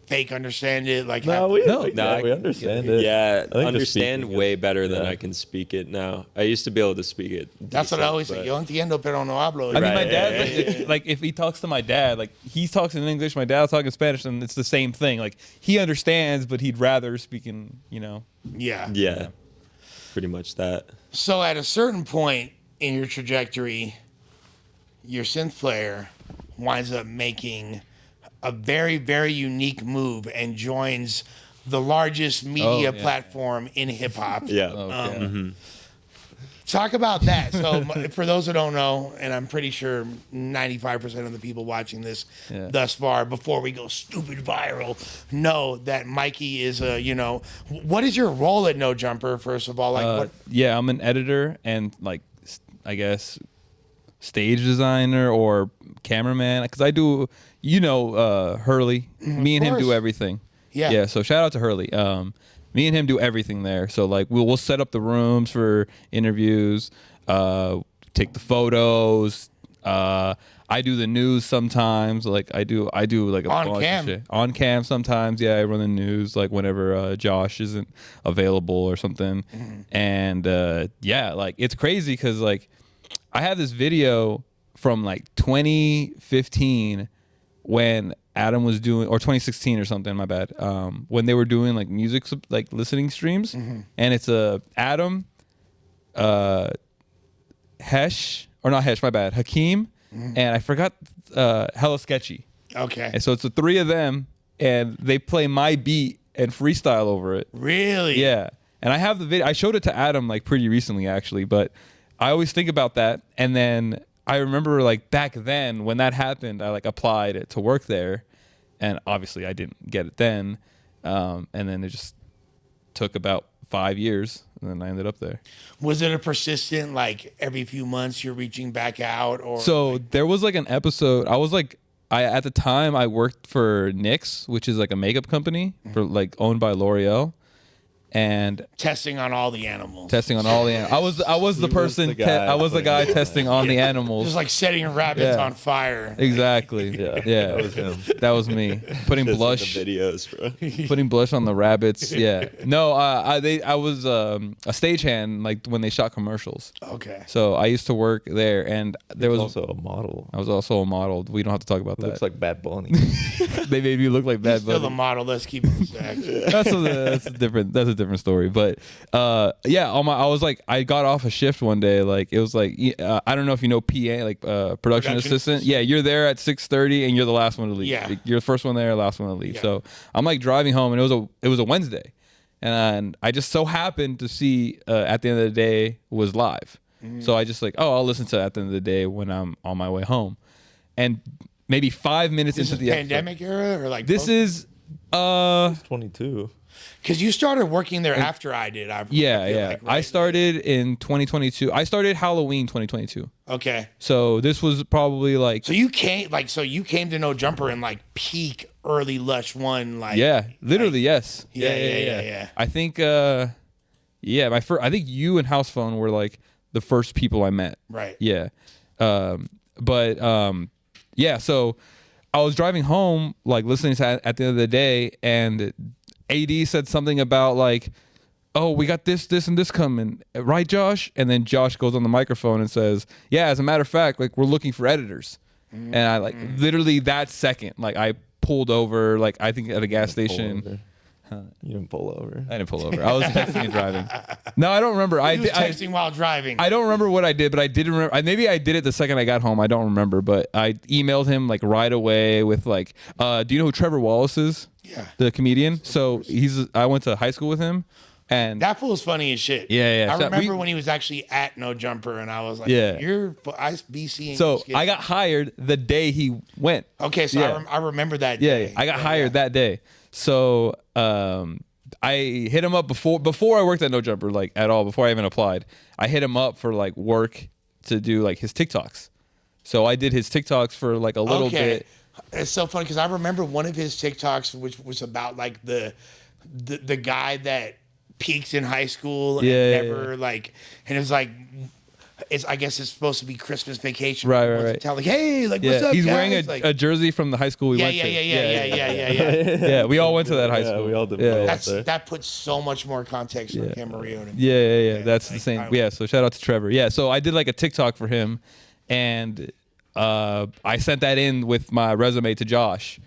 fake understand it. Like No, we I- understand it. Yeah, I think the understand speaking way is- better than yeah. I can speak it now. I used to be able to speak it. that's what I decent, always say. but- Yo entiendo, pero no hablo. I mean, my Right, dad, like if he talks to my dad, like he talks in English, my dad's talking Spanish, and it's the same thing. Like he understands, but he'd rather speak in, Yeah. Yeah, pretty much that. So at a certain point in your trajectory, your synth player winds up making a very, very unique move and joins the largest media platform in hip hop. Yeah. Talk about that. So for those who don't know, and I'm pretty sure 95% of the people watching this thus far, before we go stupid viral, know that Mikey is what is your role at No Jumper, first of all? Like what? Yeah, I'm an editor and like I guess stage designer or cameraman because I do, Hurley. Me and him do course. everything. Yeah. Yeah. So shout out to Hurley. Me and him do everything there. So like we'll set up the rooms for interviews, take the photos. I do the news sometimes. Like I do like a On bunch cam. of shit. On cam sometimes. Yeah, I run the news like whenever Josh isn't available or something. And like it's crazy because like I have this video from like 2015 when Adam was doing, or 2016 or something, my bad, when they were doing like music, like listening streams. And it's Adam, Hesh, or not Hesh, my bad, Hakeem, and I forgot Hella Sketchy. Okay. And so it's the three of them, and they play my beat and freestyle over it. Really? Yeah. And I have the video. I showed it to Adam like pretty recently actually, but I always think about that. And then I remember like back then when that happened, I like applied it to work there, and obviously I didn't get it then. And then it just took about 5 years, and then I ended up there. Was it a persistent, like every few months you're reaching back out, or So there was like an episode. At the time I worked for NYX, which is like a makeup company for like owned by L'Oreal. And testing on all the animals? testing on all the animals. I was the person. the guy I was the guy testing on the animals. Just like setting rabbits Yeah. on fire. Exactly. Yeah, Yeah. that was him. That was me putting Just blush, in the videos, bro. putting blush on the rabbits. Yeah. No, I was a stagehand like when they shot commercials. Okay. So I used to work there, and there was Also a model. I was also a model. We don't have to talk about It that. looks like Bad Bunny. They made me look like Bad Still the Bunny. model. Let's keep it stacked. That's a different story. But I was like, I got off a shift one day. Like it was like I don't know if you know PA, like production assistant. Yeah, you're there at 6:30 and you're the last one to leave. Yeah. Like, you're the first one there, last one to leave. Yeah. So I'm like driving home, and it was a Wednesday, and I just so happened to see At the End of the Day was live. So I just like, I'll listen to At the End of the Day when I'm on my way home, and maybe 5 minutes This into is the pandemic era, or like This is 22. because you started working there after I did. I yeah. feel like, I right? started in 2022. I started Halloween 2022. Okay. So this was probably like So you came to No Jumper in like peak early Lush One, like literally yes. Yeah. I think I think you and House Phone were like the first people I met. Right. Yeah. So I was driving home like listening to At the End of the Day, and AD said something about like, oh, we got this and this coming, right, Josh? And then Josh goes on the microphone and says, yeah, as a matter of fact, like we're looking for editors. And I like literally that second, like I pulled over, like I think at a gas station. You didn't pull over. I didn't pull over. I was texting and driving. No, I don't remember. He was texting while driving. I don't remember what I did, but I did remember. Maybe I did it the second I got home. I don't remember, but I emailed him like right away with like, do you know who Trevor Wallace is? Yeah. The comedian. So I went to high school with him, and That fool's funny as shit. Yeah. I So remember when he was actually at No Jumper, and I was like, Yeah. I be seeing. so your skits. I got hired the day he went. Okay, so Yeah. I remember that Yeah, day. I got hired that day. So I hit him up before I worked at No Jumper, like at all, before I even applied. I hit him up for like work to do like his TikToks. So I did his TikToks for like a little bit. It's so funny because I remember one of his TikToks, which was about like the guy that peaked in high school and Yeah, never like, and it was like I guess it's supposed to be Christmas Vacation. Right, He wants to right. Tell like, hey, like what's Yeah, up? he's guys? wearing Like, a jersey from the high school we went to. yeah. Yeah, we all went to that high school. we all did. Yeah, That puts so much more context on Camarillo to me. Yeah. That's like, the same. Yeah, so shout out to Trevor. Yeah, so I did like a TikTok for him, and I sent that in with my resume to Josh.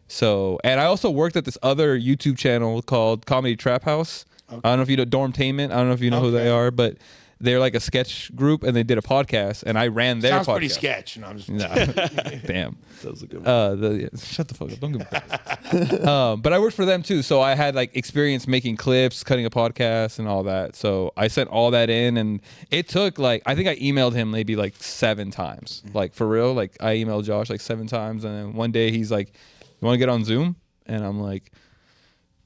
So, and I also worked at this other YouTube channel called Comedy Trap House. Okay. I don't know if you know Dormtainment. I don't know if you know who they are, but they're like a sketch group, and they did a podcast, and I ran their podcast. Sounds pretty sketch. No, I'm just damn. That was a good one. Shut the fuck up. Don't give me credit. But I worked for them too, so I had like experience making clips, cutting a podcast, and all that. So I sent all that in, and it took like, I think I emailed him maybe like 7 times, like for real. Like I emailed Josh like 7 times, and then one day he's like, "You want to get on Zoom?" And I'm like,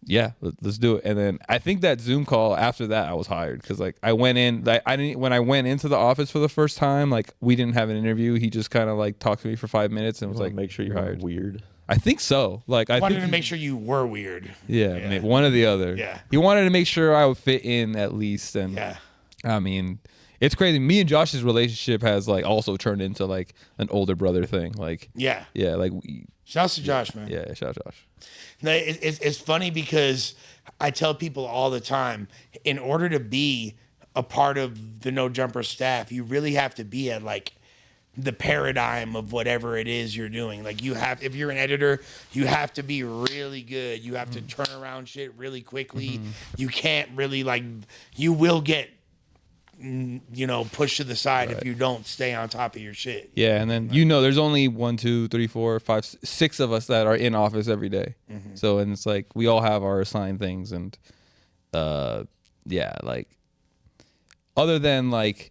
yeah, let's do it. And then I think that Zoom call after that, I was hired because like I went in, like when I went into the office for the first time, like we didn't have an interview. He just kind of like talked to me for 5 minutes and was like, make sure you're hired. Weird. I think so. Like I wanted think to make sure you were weird. Yeah, one or the other. Yeah. He wanted to make sure I would fit in at least. And I mean, it's crazy. Me and Josh's relationship has like also turned into like an older brother thing. Like like shouts to Josh, man. Yeah, shout out Josh. No, it's funny because I tell people all the time, in order to be a part of the No Jumper staff, you really have to be at like the paradigm of whatever it is you're doing. Like you have, if you're an editor, you have to be really good. You have to turn around shit really quickly. You can't really like, you will get, pushed to the side if you don't stay on top of your shit. Yeah, and then there's only 1, 2, 3, 4, 5, 6 of us that are in office every day. So and it's like we all have our assigned things, and like other than like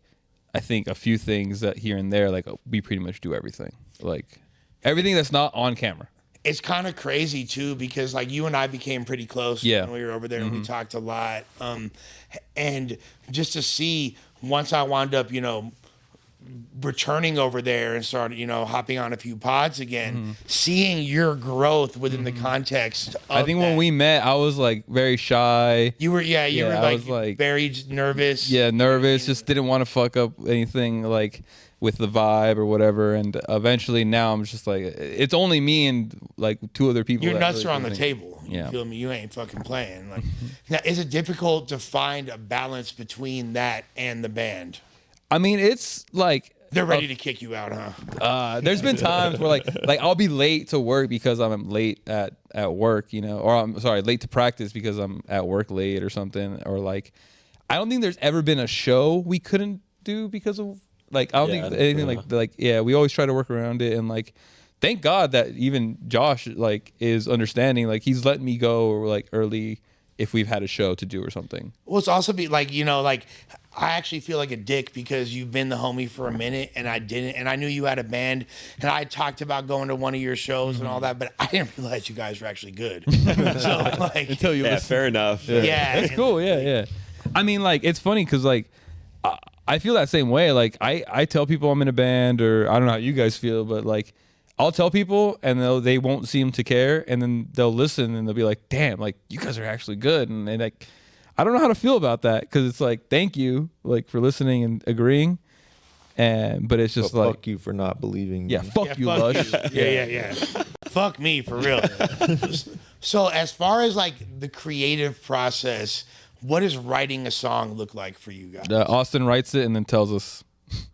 I think a few things that here and there, like we pretty much do everything. Like everything that's not on camera. It's kind of crazy too because like you and I became pretty close when we were over there and we talked a lot. And just to see once I wound up, returning over there and started, hopping on a few pods again, seeing your growth within the context of I think when we met, I was like very shy. You were, you were like very nervous. Yeah, nervous. Just didn't want to fuck up anything like with the vibe or whatever. And eventually now I'm just like, it's only me and like 2 other people. Your nuts are on the table. Yeah. You feel me? You ain't fucking playing. Like, now, is it difficult to find a balance between that and the band? I mean, it's like they're ready to kick you out, huh? There's been times where like I'll be late to work because I'm late at work, or I'm sorry, late to practice because I'm at work late or something, or like I don't think there's ever been a show we couldn't do because of like I don't think anything like we always try to work around it, and like thank God that even Josh like is understanding, like he's letting me go or like early if we've had a show to do or something. Well, it's also be like, like I actually feel like a dick because you've been the homie for a minute and I didn't, and I knew you had a band and I talked about going to one of your shows and all that, but I didn't realize you guys were actually good. So like, until you listen. Fair enough. Yeah, it's cool. Yeah. I mean, like it's funny because like I feel that same way. Like I tell people I'm in a band, or I don't know how you guys feel, but like I'll tell people and they won't seem to care, and then they'll listen and they'll be like, damn, like you guys are actually good, and they like I don't know how to feel about that because it's like thank you like for listening and agreeing, but it's just like fuck you for not believing. Yeah, fuck you, Lush. Yeah. Fuck me for real. So as far as like the creative process, what does writing a song look like for you guys? Austin writes it and then tells us.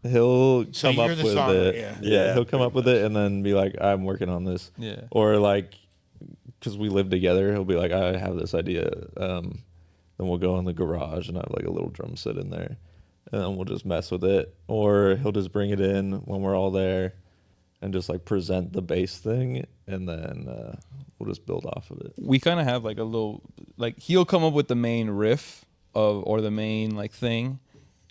He'll So come up you're the with songwriter, it. yeah. He'll come up with it and then be like, I'm working on this. Yeah. Or like, because we live together, he'll be like, I have this idea. Then we'll go in the garage and have like a little drum set in there, and then we'll just mess with it. Or he'll just bring it in when we're all there and just like present the bass thing, and then we'll just build off of it. We kind of have like a little, like he'll come up with the main riff or the main like thing,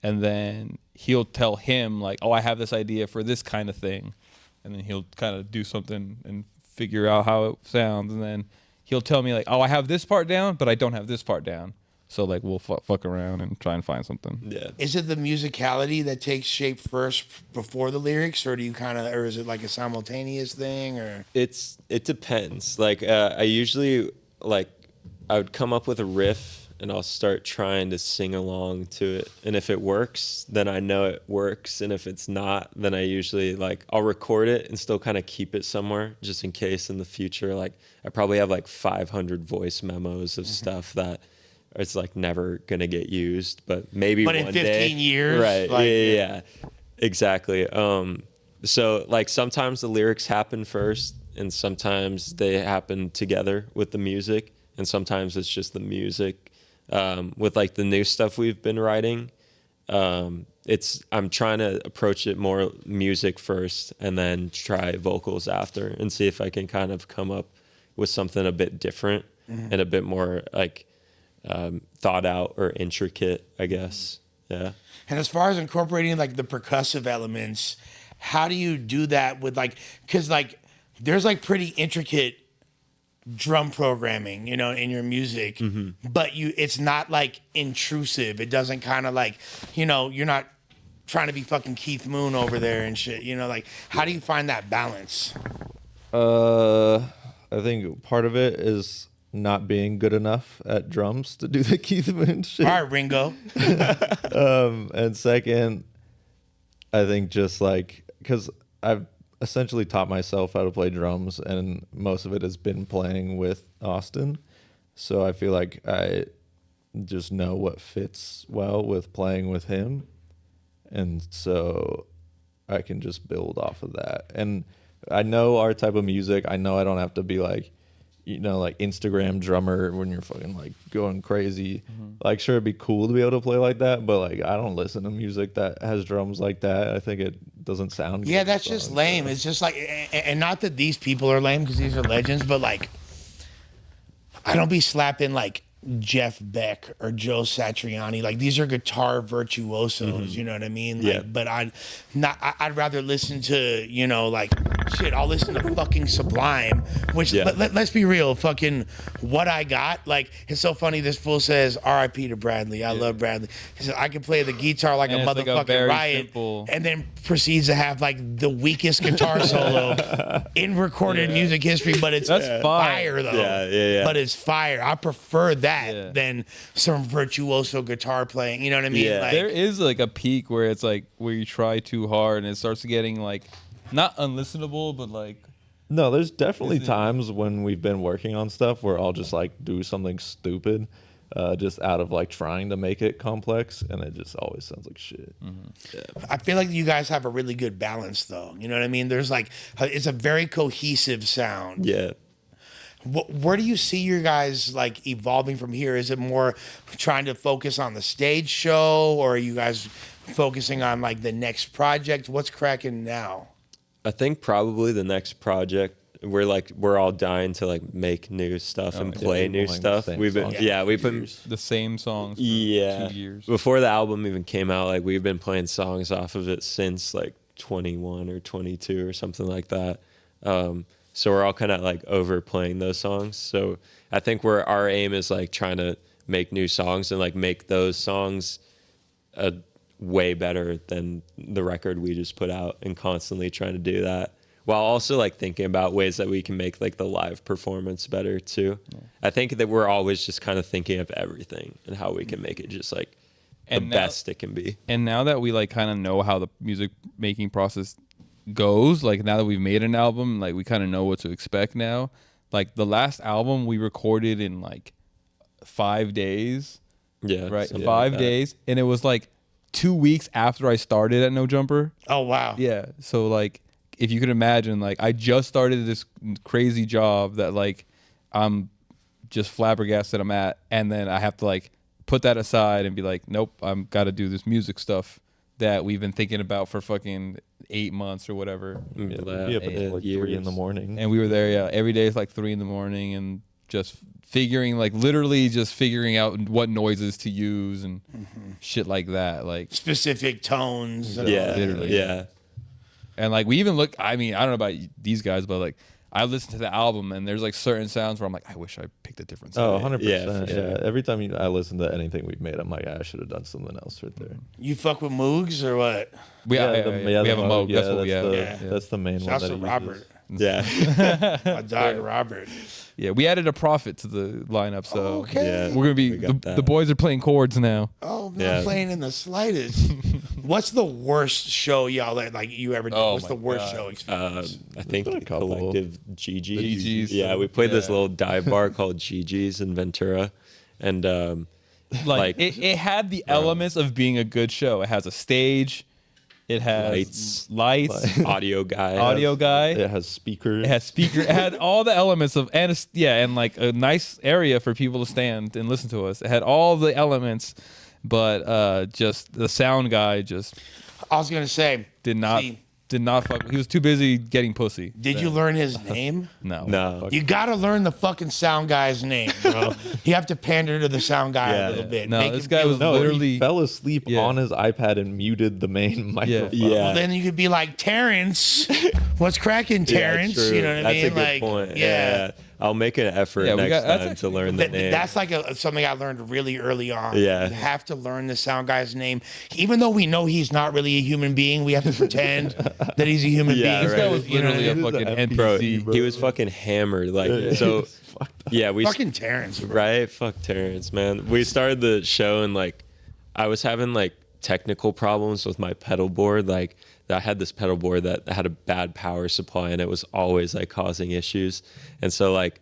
and then he'll tell him like, oh, I have this idea for this kind of thing, and then he'll kind of do something and figure out how it sounds, and then he'll tell me like, oh, I have this part down, but I don't have this part down. So like we'll fuck around and try and find something. Yeah. Is it the musicality that takes shape first before the lyrics, or do you or is it like a simultaneous thing, or? It depends. Like I usually I would come up with a riff and I'll start trying to sing along to it. And if it works, then I know it works. And if it's not, then I usually like I'll record it and still kind of keep it somewhere just in case in the future. Like I probably have like 500 voice memos of stuff that it's like never gonna get used, but maybe But one in day. 15 years, right? like, Yeah, exactly. So like sometimes the lyrics happen first, and sometimes they happen together with the music, and sometimes it's just the music. With like the new stuff we've been writing, I'm trying to approach it more music first and then try vocals after and see if I can kind of come up with something a bit different and a bit more like thought out or intricate, I guess. Yeah. And as far as incorporating like the percussive elements, how do you do that with like, because like there's like pretty intricate drum programming, you know, in your music, but it's not like intrusive. It doesn't kind of like, you know, you're not trying to be fucking Keith Moon over there and shit, you know, like how do you find that balance? I think part of it is not being good enough at drums to do the Keith Moon shit. All right, Ringo. And second, I think just like, because I've essentially taught myself how to play drums, and most of it has been playing with Austin. So I feel like I just know what fits well with playing with him. And so I can just build off of that. And I know our type of music. I know I don't have to be like, you know, like Instagram drummer when you're fucking like going crazy. Like, sure, it'd be cool to be able to play like that, but like I don't listen to music that has drums like that. I think it doesn't sound good. Yeah, that's just lame. It's just like, and not that these people are lame because these are legends, but like, I don't be slapping like Jeff Beck or Joe Satriani. Like these are guitar virtuosos, you know what I mean? Like, Yeah. but I'd rather listen to, you know, like shit, I'll listen to fucking Sublime, which Yeah. let's be real, fucking What I Got. Like it's so funny. This fool says R.I.P. to Bradley. I love Bradley. He says I can play the guitar like And a it's like a motherfucking very riot, simple- and then proceeds to have like the weakest guitar solo in recorded music history. But it's That's fire though. Yeah. But it's fire. I prefer that Yeah. than some virtuoso guitar playing. You know what I mean? Yeah. Like, There is like a peak where it's like where you try too hard and it starts getting like not unlistenable, but like No, there's definitely Is it- times when we've been working on stuff where I'll just like do something stupid, just out of like trying to make it complex, and it just always sounds like shit. I feel like you guys have a really good balance, though. You know what I mean? There's like, it's a very cohesive sound. Yeah. Where do you see your guys like evolving from here? Is it more trying to focus on the stage show, or are you guys focusing on like the next project? What's cracking now? I think probably the next project we're all dying to like make new stuff and yeah, play we've new been playing stuff. the same We've been songs we've been the same songs for 2 years. Before the album even came out, like we've been playing songs off of it since like 21 or 22 or something like that. So we're all kind of like overplaying those songs. So I think our aim is like trying to make new songs and like make those songs way better than the record we just put out, and constantly trying to do that while also like thinking about ways that we can make like the live performance better too. Yeah. I think that we're always just kind of thinking of everything and how we can make it just like the best it can be. And now that we like kind of know how the music making process goes, like now that we've made an album, like we kind of know what to expect now. Like the last album we recorded in like 5 days. Yeah. Right. something 5 like that. days. And it was like 2 weeks after I started at No Jumper. Oh, wow. Yeah. So like, if you could imagine, like I just started this crazy job that like I'm just flabbergasted I'm at, and then I have to like put that aside and be like, nope, I'm got to do this music stuff that we've been thinking about for fucking 8 months or whatever. Yeah, Yeah, we'd be up until like 3 in the years. morning. And we were there, yeah, every day is like 3 a.m, and just figuring, like literally just figuring out what noises to use and shit like that. Like, Specific tones. and all Yeah. that. Literally. Yeah. and like we even look, I mean, I don't know about these guys, but like I listen to the album and there's like certain sounds where I'm like, I wish I picked a different Oh, sound. 100%. Yeah, for Yeah. Every time I listen to anything we've made, I'm like, I should have done something else right there. You fuck with Moogs or what? We have a Moog. That's what we have. the- Yeah. That's the main Shouts one to that he Robert. uses. Yeah. My dog Robert. Yeah, we added a prophet to the lineup, so Okay. Yeah. we're gonna be We got the that. boys are playing chords now. Oh, I'm Yeah. not playing in the slightest. What's the worst show y'all you ever did? Oh What's my the worst God. show experience? I think been a couple. Collective GG's. GG's. Yeah, we played this Yeah. little dive bar called GG's in Ventura, and Like it had the elements of being a good show. It has a stage, it has lights, audio guy. audio guy. It has speakers. It had speaker. It had all the elements of and like a nice area for people to stand and listen to us. It had all the elements, but just the sound guy just I was gonna say, did not fuck. He was too busy getting pussy. Did you learn his name? No. No. You gotta learn the fucking sound guy's name, bro. You have to pander to the sound guy a little bit. No, Make this him guy feel- was No, literally he fell asleep Yeah. on his iPad and muted the main microphone. Yeah. Well, then you could be like, Terrence, what's cracking, Yeah, Terrence? true. You know what I That's mean? a good Like, point. yeah. I'll make an effort Yeah, we next got- that's time to actually- learn the name. That's like something I learned really early on. Yeah. You have to learn the sound guy's name. Even though we know he's not really a human being, we have to pretend that he's a human Yeah, being. This guy right. was You know what I literally a mean? fucking He's an Bro, NPC. he was fucking hammered. Like, so, yeah, we Fucking Terrence, bro. right? Fuck Terrence, man. We started the show and like I was having like technical problems with my pedal board. Like I had this pedal board that had a bad power supply and it was always like causing issues. And so like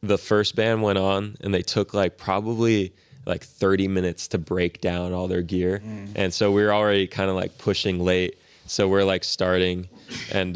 the first band went on and they took like probably like 30 minutes to break down all their gear. And so we were already kind of like pushing late. So we're like starting and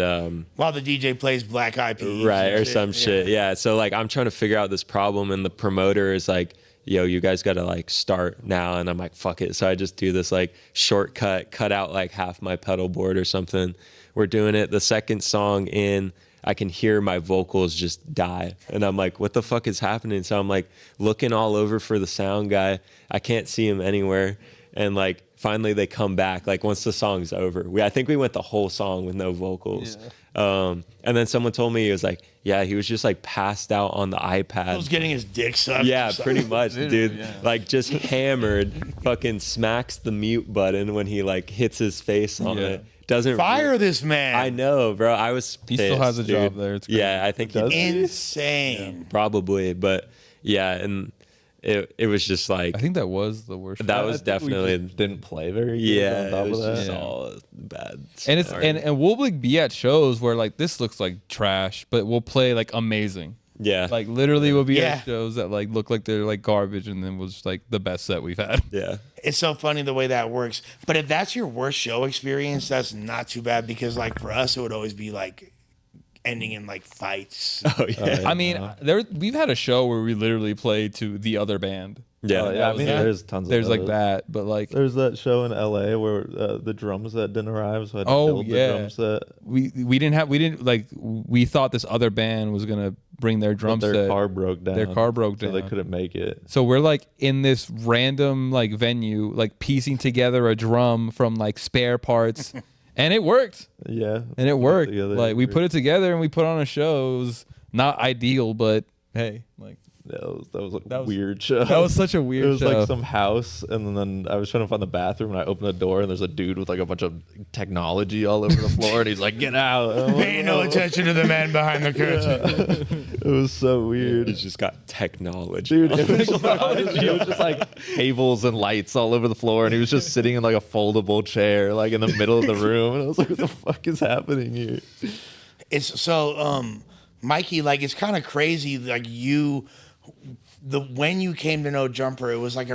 While the DJ plays Black Eyed Peas. right and or some shit, yeah. So like I'm trying to figure out this problem and the promoter is like, yo, you guys gotta like start now. And I'm like, fuck it. So I just do this like shortcut, cut out like half my pedal board or something. We're doing it. The second song in, I can hear my vocals just die. And I'm like, what the fuck is happening? So I'm like looking all over for the sound guy. I can't see him anywhere. And like finally they come back like once the song's over. I think we went the whole song with no vocals. And then someone told me, he was like, yeah, he was just like passed out on the iPad. He was getting his dick sucked. Yeah, or something. pretty much, dude. Like just hammered, fucking smacks the mute button when he like hits his face on it. Doesn't Fire this man. I know, bro. I was He pissed, still has a dude. job there. It's crazy. Yeah, I think he Does he? Insane. probably, but yeah, and it was just like I think that was the worst. that show. was I think we definitely just didn't play very good yeah. on top It was of that. just Yeah. all bad. And it's scenario. and we'll like be at shows where like this looks like trash, but we'll play like amazing. yeah, Like literally we'll be Yeah. at shows that like look like they're like garbage and then was like the best set we've had. yeah. It's so funny the way that works. But if that's your worst show experience, that's not too bad because, like, for us, it would always be like ending in like fights. Oh yeah, I mean, we've had a show where we literally played to the other band. yeah. Oh, yeah, I mean, Yeah. there's tons of There's like those. that, but like There's that show in LA where the drum set didn't arrive, so I had to Oh, build yeah. the drum set. we thought this other band was gonna bring their drum Their set. car broke down. Their car broke so they down. couldn't make it. So we're like in this random like venue, like piecing together a drum from like spare parts, and it worked. Yeah, And it worked. together. Like we put it together and we put on a show. It was not ideal, but hey, like Yeah, that was a That was- weird show. that was such a weird It was show. like some house, and then I was trying to find the bathroom, and I opened the door, and there's a dude with like a bunch of technology all over the floor, and he's like, "Get out!" And I'm like, Pay no attention to the man behind the curtain. It was so weird. It's just got technology. Dude, it was just like cables and lights all over the floor, and he was just sitting in like a foldable chair, like in the middle of the room, and I was like, "What the fuck is happening here?" It's so, Mikey, like, it's kind of crazy. Like, when you came to know Jumper, it was like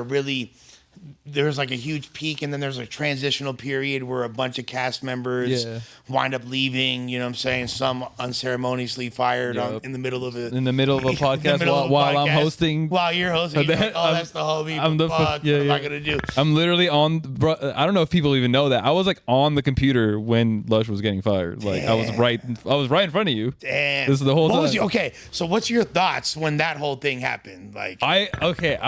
there's like a huge peak, and then there's a transitional period where a bunch of cast members Yeah. wind up leaving. You know what I'm saying? Some unceremoniously fired Yep. in the middle of a in the middle of a in the podcast middle of a while I'm podcast. hosting. While you're hosting, you're like, oh, I'm- that's the homie. I'm the fuck. yeah, what am yeah. I gonna do? I'm literally on. Bro, I don't know if people even know that I was like on the computer when Lush was getting fired. Like I was right in front of you. Damn. This is the whole What was time. your, okay, so what's your thoughts when that whole thing happened? Like, I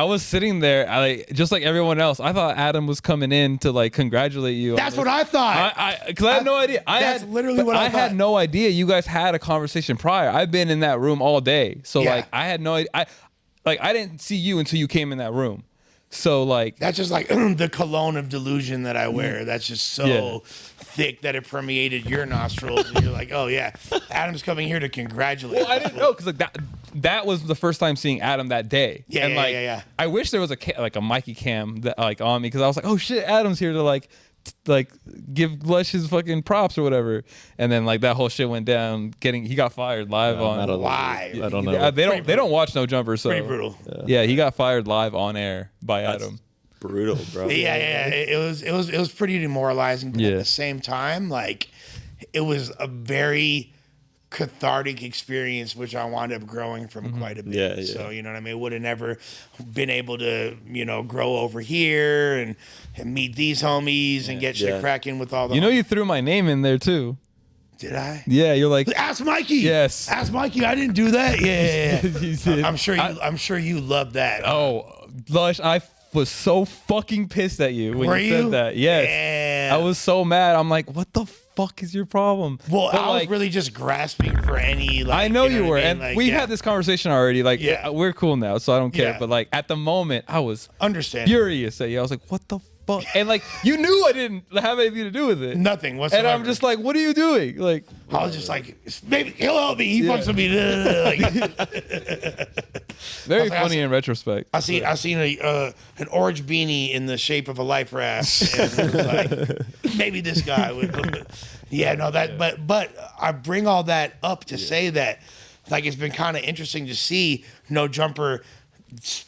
was sitting there, just like everyone else. I thought Adam was coming in to like congratulate you. on that's this. what I thought. Because I had no idea. That's literally what I I had thought. no idea you guys had a conversation prior. I've been in that room all day, so Yeah. like I had no idea. I didn't see you until you came in that room. So like That's just like the cologne of delusion that I wear. That's just so Yeah. thick that it permeated your nostrils, and you're like, oh yeah, Adam's coming here to congratulate. well, I didn't know because like that was the first time seeing Adam that day. Yeah, and yeah, like yeah. I wish there was a Mikey cam that like on me because I was like, oh shit, Adam's here to like give Lush his fucking props or whatever. And then like that whole shit went down. He got fired live on. Live. I don't know. Yeah, they don't watch No Jumper, so Pretty brutal. Yeah, he got fired live on air by Adam. Brutal, bro. Yeah. It was pretty demoralizing, but Yeah. at the same time, like it was a very cathartic experience, which I wound up growing from quite a bit. Yeah, yeah. So, you know what I mean? Would have never been able to, grow over here and meet these homies and get shit Yeah. cracking with all the. You threw my name in there too. Did I? Yeah, you're like, Ask Mikey. Yes. Ask Mikey. I didn't do that. Yeah. You did. I'm sure you love that. oh, Lush, I was so fucking pissed at you when Were you said you? that. Yes. Yeah. I was so mad. I'm like, what the fuck is your problem? Well, But, I was like, really just grasping for any. Like, I know you what were, I mean? and Like, we yeah. had this conversation already. Like, Yeah. we're cool now, so I don't care. Yeah. But like at the moment, I was Understand. furious at you. I was like, what the fuck? And like, you knew I didn't have anything to do with it. Nothing whatsoever. And I'm just like, what are you doing? Like, I was just like, maybe he'll help me. He fucks with me. Like, very I funny in retrospect. I seen an orange beanie in the shape of a life raft. And it was like, maybe this guy would. Yeah, no, that. But I bring all that up to say that, like, it's been kind of interesting to see No Jumper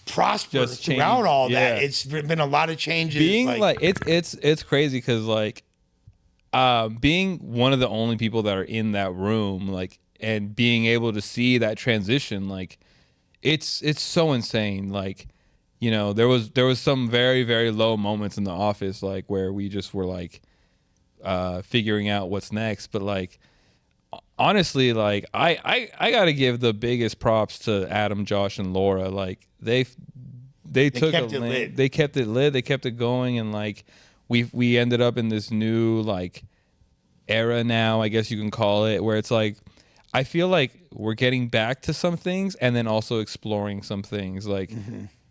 prosper Just change. throughout all Yeah. that. It's been a lot of changes. Being like it's crazy because like being one of the only people that are in that room, like, and being able to see that transition, like it's so insane. Like, there was some very, very low moments in the office, like where we just were like figuring out what's next. But like honestly, like I gotta give the biggest props to Adam, Josh, and Laura. Like they took kept a it lane- lit. they kept it lit, they kept it going, and like we ended up in this new like era now, I guess you can call it, where it's like I feel like we're getting back to some things and then also exploring some things. Like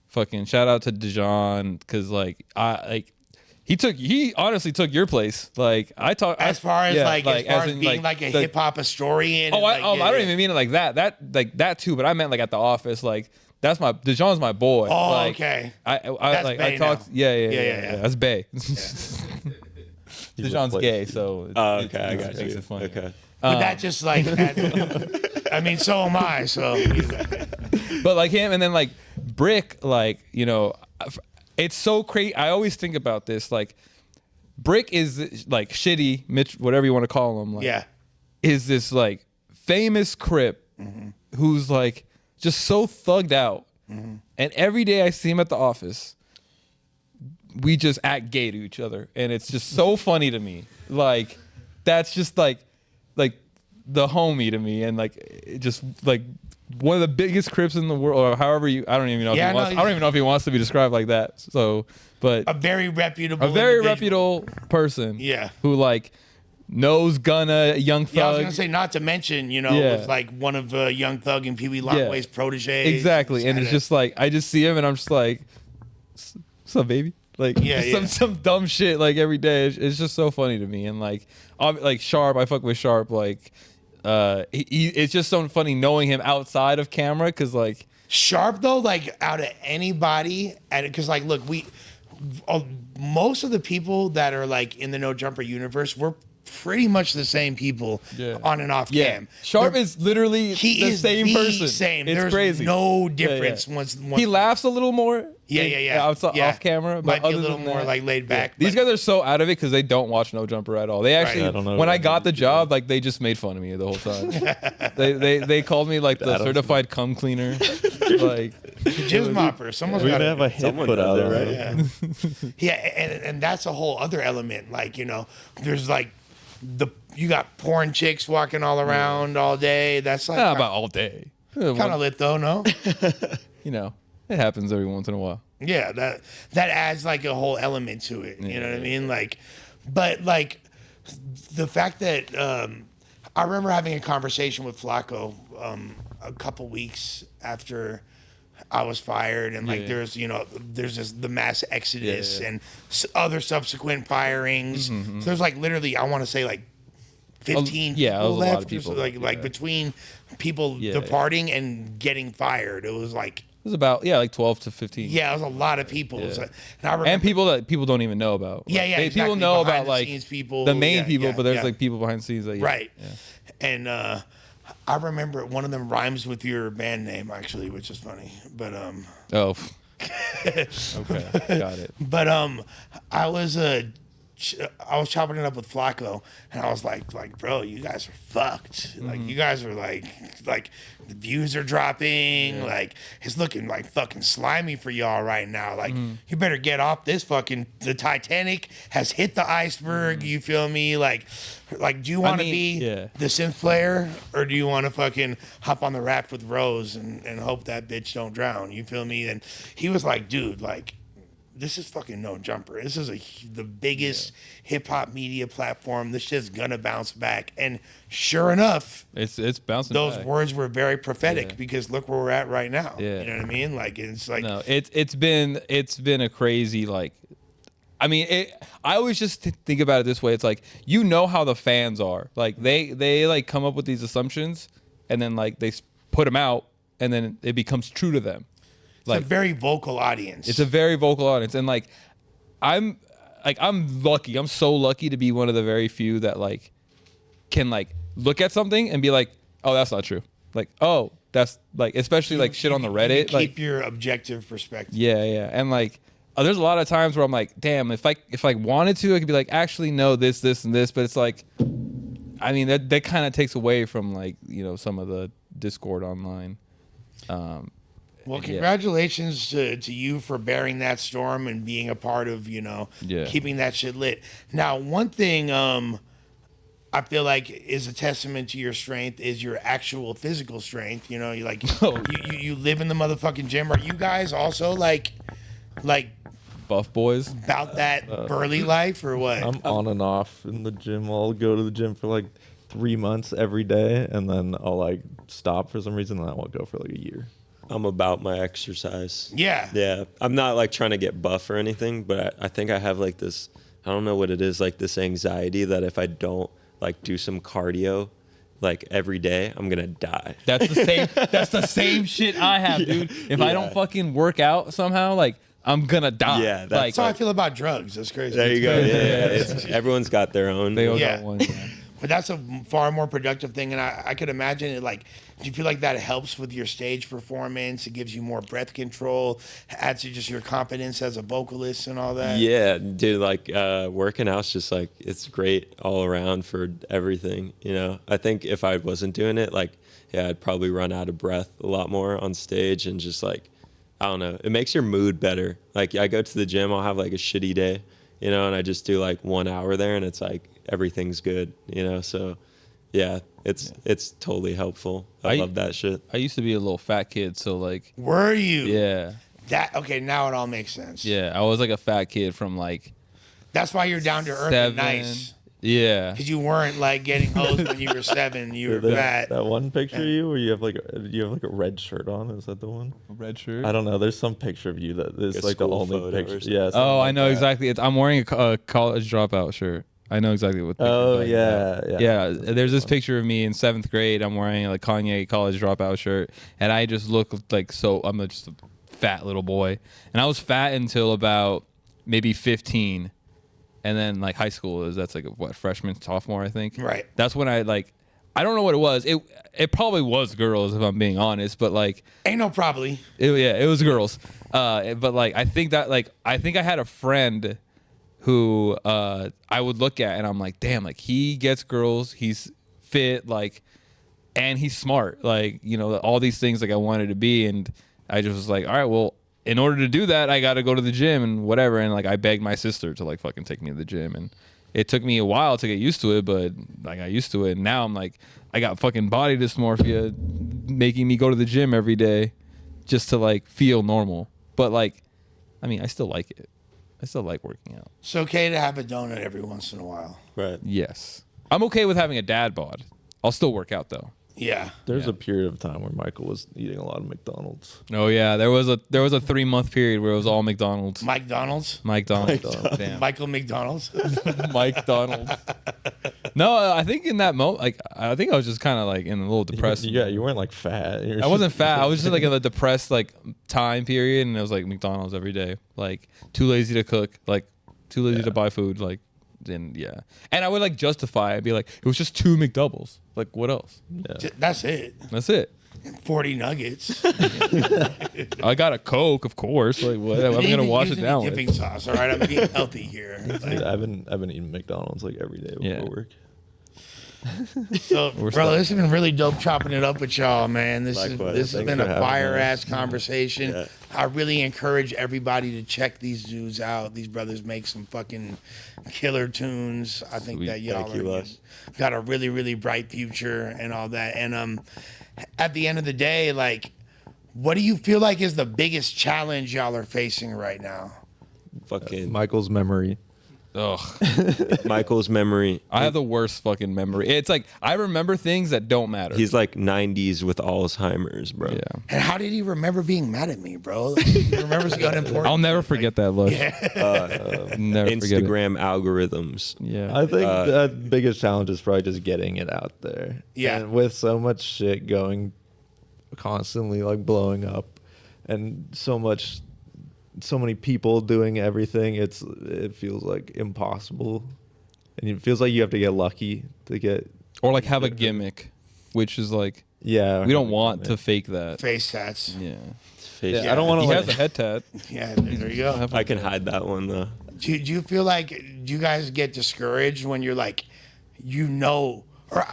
fucking shout out to Dijon, because like he honestly took your place. Like as far as far as in, being like a hip hop historian. Oh, and, I don't even mean it like that. That too, but I meant like at the office. Like Dijon's my boy. Oh, like, okay. I That's Bay talked. now. Yeah. That's Bay. Dijon's replaced gay, you. so Oh, okay, I got makes you. it funny. Okay. But that just like, I mean, so am I. So But like him, and then like Brick, like it's so crazy. I always think about this. Like Brick is like shitty Mitch, whatever you want to call him. Like, yeah. is this like famous Crip who's like just so thugged out, and every day I see him at the office, we just act gay to each other, and it's just so funny to me. Like that's just like the homie to me, and like it just like one of the biggest Crips in the world, or however I don't even know. Yeah, if he wants, I don't even know if he wants to be described like that. So, but A very reputable. a very individual. reputable person, Yeah. who like knows Gunna, Young Thug. Yeah, I was gonna say, not to mention, Yeah. was like one of Young Thug and Pee Wee Longway's proteges. Exactly, and it's just like I just see him, and I'm just like, "What's up, baby?" Like, Yeah, some dumb shit like every day. It's just so funny to me, and like Sharp, I fuck with Sharp. Like, it's just so funny knowing him outside of camera, because like Sharp though, like out of anybody, and because like, look, most of the people that are like in the No Jumper universe, we're pretty much the same people on and off cam. Sharp They're- is literally he the is same the person. Same. It's There's crazy. no difference once He laughs a little more. Yeah. Off camera, but Might be a other little than more that- like laid back. These but- guys are so out of it because they don't watch No Jumper at all. They actually, I don't know when what I got the that job, like they just made fun of me the whole time. they called me like the Adam's- certified cum cleaner. Like Jizz mopper. Someone's We're got gonna have a hit Someone put does out, it, right? right? Yeah, and that's a whole other element. Like, there's like you got porn chicks walking all around all day. That's like not about all day. kind of lit though, no? It happens every once in a while. Yeah, that adds like a whole element to it. You know what I mean? Like, but like the fact that I remember having a conversation with Flacco a couple weeks after I was fired, and like Yeah. there's this the mass exodus Yeah. and other subsequent firings. So there's like literally, I want to say like 15 yeah, people it was a lot of left, or so, people, like yeah. between people Yeah. departing and getting fired, it was like. It was about like 12 to 15. Yeah, it was a lot of people. It was Yeah. like- and I remember, And people that people don't even know about. Yeah, Like, yeah, people exactly. know Behind about the like scenes people, the main yeah, people, yeah, but there's yeah. like people behind the scenes that right. Yeah. And I remember one of them rhymes with your band name actually, which is funny. But Oh. Okay, got it. But I was chopping it up with Flacco, and I was like, bro, you guys are fucked. Like, you guys are like the views are dropping. Like, it's looking like fucking slimy for y'all right now. Like, you better get off this fucking. The Titanic has hit the iceberg. You feel me? Like, do you want to be yeah. the synth player, or do you want to fucking hop on the raft with Rose and hope that bitch don't drown? You feel me? And he was like, dude, like, this is fucking no jumper. This is the biggest hip hop media platform. This shit's gonna bounce back. And sure enough, It's bouncing those back. words were very prophetic Yeah. because look where we're at right now. Yeah. You know what I mean? Like, it's like, No, it's been a crazy like. I mean, I always just think about it this way. It's like, you know how the fans are. Like they like come up with these assumptions, and then like they put them out, and then it becomes true to them. it's a very vocal audience. It's a very vocal audience, and like I'm lucky. I'm so lucky to be one of the very few that like can like look at something and be like, oh, that's not true. Like, oh, that's like, especially like shit on the You Reddit. keep Like, your objective perspective. yeah, and like there's a lot of times where I'm like, damn, if I wanted to, I could be like, actually, no, this, and this, but it's like, I mean, that kind of takes away from like, you know, some of the discord online. Well, Yeah. congratulations to you for bearing that storm and being a part of, Yeah. keeping that shit lit. Now, one thing I feel like is a testament to your strength is your actual physical strength. You know, you like you live in the motherfucking gym. Are you guys also like Buff boys. about that burly life or what? I'm on and off in the gym. I'll go to the gym for like 3 months every day, and then I'll like stop for some reason, and I won't go for like a year. I'm about my exercise. Yeah. Yeah. I'm not like trying to get buff or anything, but I think I have like this, I don't know what it is, like this anxiety that if I don't like do some cardio like every day, I'm going to die. That's the same. That's the same shit I have, dude. If I don't fucking work out somehow, like I'm gonna die. Yeah, that's like That's how I feel about drugs. That's crazy. There you go. Yeah. Everyone's got their own. they all Yeah. got one. Yeah. But that's a far more productive thing, and I could imagine it. Like, do you feel like that helps with your stage performance? It gives you more breath control, adds to just your confidence as a vocalist and all that. Yeah, dude, like working out's just like, it's great all around for everything, you know. I think if I wasn't doing it, like, yeah, I'd probably run out of breath a lot more on stage, and just like, I don't know, it makes your mood better. Like, I go to the gym, I'll have like a shitty day, you know, and I just do like 1 hour there, and it's like everything's good, you know. So yeah, it's totally helpful. I love that shit. I used to be a little fat kid, so like, Were you? yeah, Okay, now it all makes sense. yeah. I was like a fat kid from like That's why you're down to earth 7. and nice. Yeah. Because you weren't like getting hosed when you were 7. You were fat. That one picture of you where you have like a red shirt on, is that the one? Red shirt. I don't know. There's some picture of you that is Like a like the school only photo or picture. something. Yeah. Oh, something I like know that. exactly. I'm wearing a college dropout shirt. I know exactly what. picture Oh you're talking about. yeah. Yeah, there's this picture of me in 7th grade. I'm wearing like Kanye college dropout shirt, and I just look like so. I'm just a fat little boy, and I was fat until about maybe 15, and then like high school that's like what, freshman, sophomore, I think. Right. That's when I like. I don't know what it was. It probably was girls, if I'm being honest, but like. Ain't no probably. It was girls. But like I think I had a friend who I would look at and I'm like, damn, like he gets girls, he's fit, like, and he's smart, like, you know, all these things like I wanted to be. And I just was like, all right, well, in order to do that, I got to go to the gym and whatever. And like I begged my sister to like fucking take me to the gym, and it took me a while to get used to it, but I got used to it. And now I'm like, I got fucking body dysmorphia making me go to the gym every day just to like feel normal. But like, I mean, I still like it. I still like working out. It's okay to have a donut every once in a while. Right. Yes. I'm okay with having a dad bod. I'll still work out though. Yeah. There's a period of time where Michael was eating a lot of McDonald's. Oh yeah, there was a 3-month period where it was all McDonald's. Mike Donald's. Mike Donald. Damn. Michael McDonald's. Mike Donald. No, I think in that moment, like, I think I was just kind of like in a little depressed. Yeah, you weren't like fat. I wasn't fat. I was just like in a depressed like time period, and it was like McDonald's every day. Like too lazy to cook, like too lazy to buy food, like. And yeah, and I would like justify it. I'd be like, it was just 2 McDoubles. Like, what else? Yeah. That's it. That's it. 40 nuggets. I got a Coke, of course. Like, what? I'm gonna wash it down. Dipping sauce. All right, I'm being healthy here. Dude, I've been eating McDonald's like every day before work. So, bro, this has been really dope chopping it up with y'all, man. This has been a fire ass conversation. Yeah. I really encourage everybody to check these dudes out. These brothers make some fucking killer tunes. I think that y'all got a really, really bright future and all that. And at the end of the day, like, what do you feel like is the biggest challenge y'all are facing right now? Fucking Michael's memory. Ugh. Michael's memory. I have the worst fucking memory. It's like I remember things that don't matter. He's like 90s with Alzheimer's, bro. Yeah. And how did he remember being mad at me, bro? Like, he remembers the unimportant. I'll never forget that look. Never forget it. Instagram algorithms. Yeah. I think the biggest challenge is probably just getting it out there. Yeah. And with so much shit going constantly like blowing up and so many people doing everything, it feels like impossible. And it feels like you have to get lucky to get Or like have a gimmick, which is like we don't want to fake that. Face tats. Yeah. I don't want to He like has a head tat. Yeah, there you go. I can hide that one though. Do you feel like you guys get discouraged when you're like, or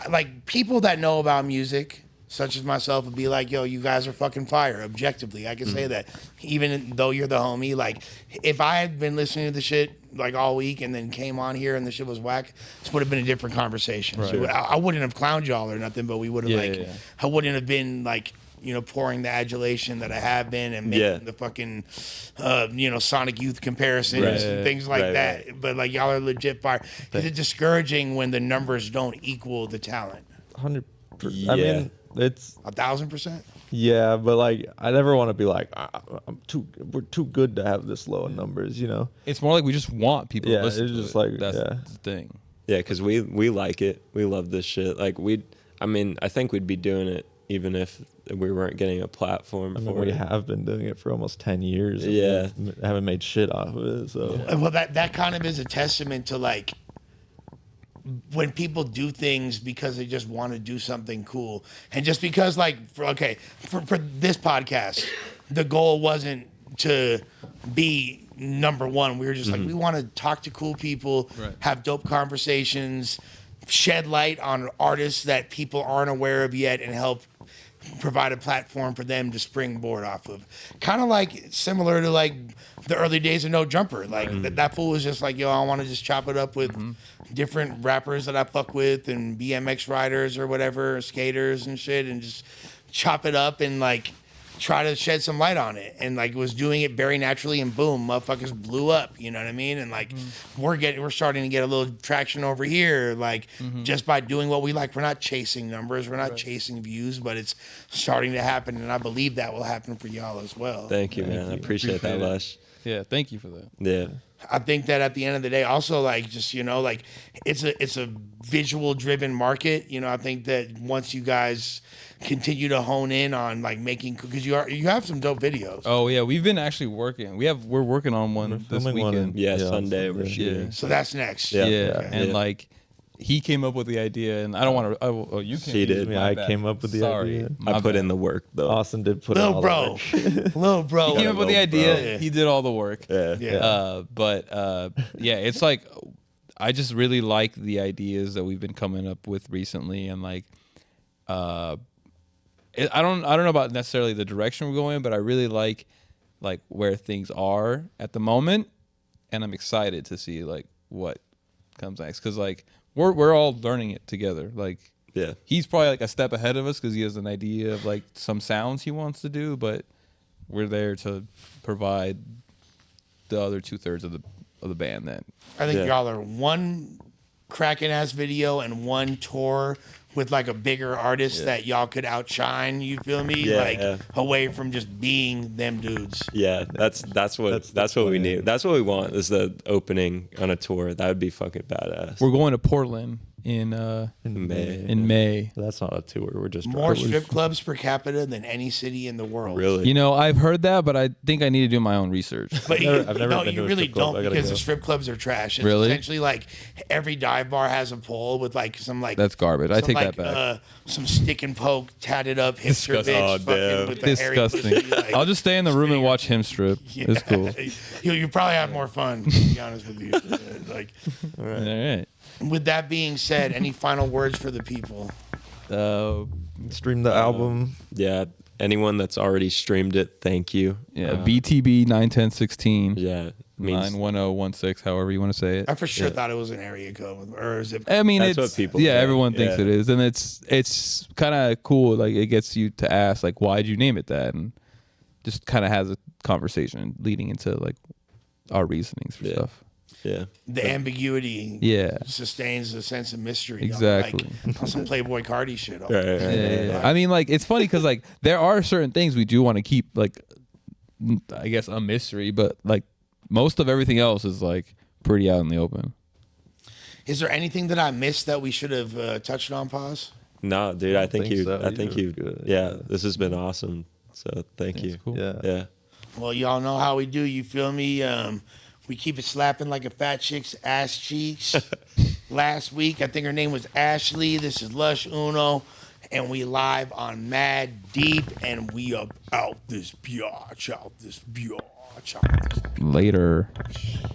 like people that know about music, such as myself, would be like, yo, you guys are fucking fire. Objectively, I can say that. Even though you're the homie, like, if I had been listening to the shit like all week and then came on here and the shit was whack, this would have been a different conversation. Right. So I wouldn't have clowned y'all or nothing, but we would have I wouldn't have been like, pouring the adulation that I have been and making the fucking, Sonic Youth comparisons and things like that. Right. But like, y'all are legit fire. Is it discouraging when the numbers don't equal the talent? 100%. Yeah. I mean, it's 1,000%. Yeah, but like I never want to be like we're too good to have this low in numbers, It's more like we just want people to listen it's to just it. like That's the thing. Yeah, because we like it. We love this shit. Like I think we'd be doing it even if we weren't getting a platform for we it. have been doing it for almost 10 years. And Yeah. we haven't made shit off of it. So Well, that kind of is a testament to like when people do things because they just want to do something cool, and just because like for this podcast, the goal wasn't to be number one. We were just like, we want to talk to cool people, have dope conversations, shed light on artists that people aren't aware of yet, and help provide a platform for them to springboard off of. Kind of like similar to like the early days of No Jumper. Like that fool was just like, yo, I want to just chop it up with different rappers that I fuck with and BMX riders or whatever, skaters and shit, and just chop it up and like try to shed some light on it. And like was doing it very naturally, and boom, motherfuckers blew up, you know what I mean? And like we're starting to get a little traction over here, like just by doing what we like. We're not chasing numbers, we're not chasing views, but it's starting to happen, and I believe that will happen for y'all as well. Thank you, man. I appreciate that, Lush. Yeah, thank you for that. Yeah. I think that at the end of the day, also like just like it's a visual driven market. I think that once you guys continue to hone in on like making, because you have some dope videos. Oh yeah, we've been actually working. We're working on one this weekend. Yeah, Sunday we're shooting. So that's next. Yeah. Yeah, and like he came up with the idea, and I don't want to. Oh, you came. He did. I came up with the idea. I put in the work though. Austin did put in all the work. Little bro. He came up with the idea. Yeah. He did all the work. Yeah. But it's like I just really like the ideas that we've been coming up with recently, and like, I don't know about necessarily the direction we're going, but I really like where things are at the moment, and I'm excited to see like what comes next, because like we're all learning it together. Like, Yeah. he's probably like a step ahead of us because he has an idea of like some sounds he wants to do, but we're there to provide the other 2/3 of the band. That I think y'all are one cracking ass video and one tour with like a bigger artist that y'all could outshine, you feel me? Yeah, like yeah. away from just being them dudes. Yeah, that's what we need. That's what we want is the opening on a tour. That would be fucking badass. We're going to Portland in May. May. That's not a tour. We're just More strip clubs per capita than any city in the world. Really? You know, I've heard that, but I think I need to do my own research. But I've never no, been to you a really strip club. don't I gotta because go. the strip clubs are trash. It's Really? essentially like every dive bar has a pole with like some like That's garbage. I some, take like, that back. Some stick and poke tatted up hipster Disgusting. bitch Oh, fucking damn. with the hairy Disgusting. pussy, like, I'll just stay in the room and watch him strip. yeah. It's cool. You probably have more fun, to be honest with you. Like, All right. with that being said, any final words for the people? Stream the album. Yeah. Anyone that's already streamed it, thank you. Yeah. VTB 91016. Yeah. Means 91016, however you want to say it. I for sure thought it was an area code or a zip code. I mean, That's it's what people yeah, say. everyone thinks Yeah. it is, and it's kind of cool. Like it gets you to ask, like, why'd you name it that, and just kind of has a conversation leading into like our reasonings for Yeah. stuff. yeah. The ambiguity sustains a sense of mystery. Exactly. Like, on some Playboy Cardi shit. Yeah. I mean, like it's funny because like there are certain things we do want to keep, like I guess a mystery, but like most of everything else is like pretty out in the open. Is there anything that I missed that we should have touched on, Paz? No, dude, I think think you. so. I think You you. were good. Yeah, this has been awesome. So thank you. Cool. Yeah. Yeah. Well, y'all know how we do. You feel me? We keep it slapping like a fat chick's ass cheeks. Last week, I think her name was Ashley. This is Lush Uno, and we live on Mad Deep, and we up out this biatch, out this biatch, out this Later. biatch.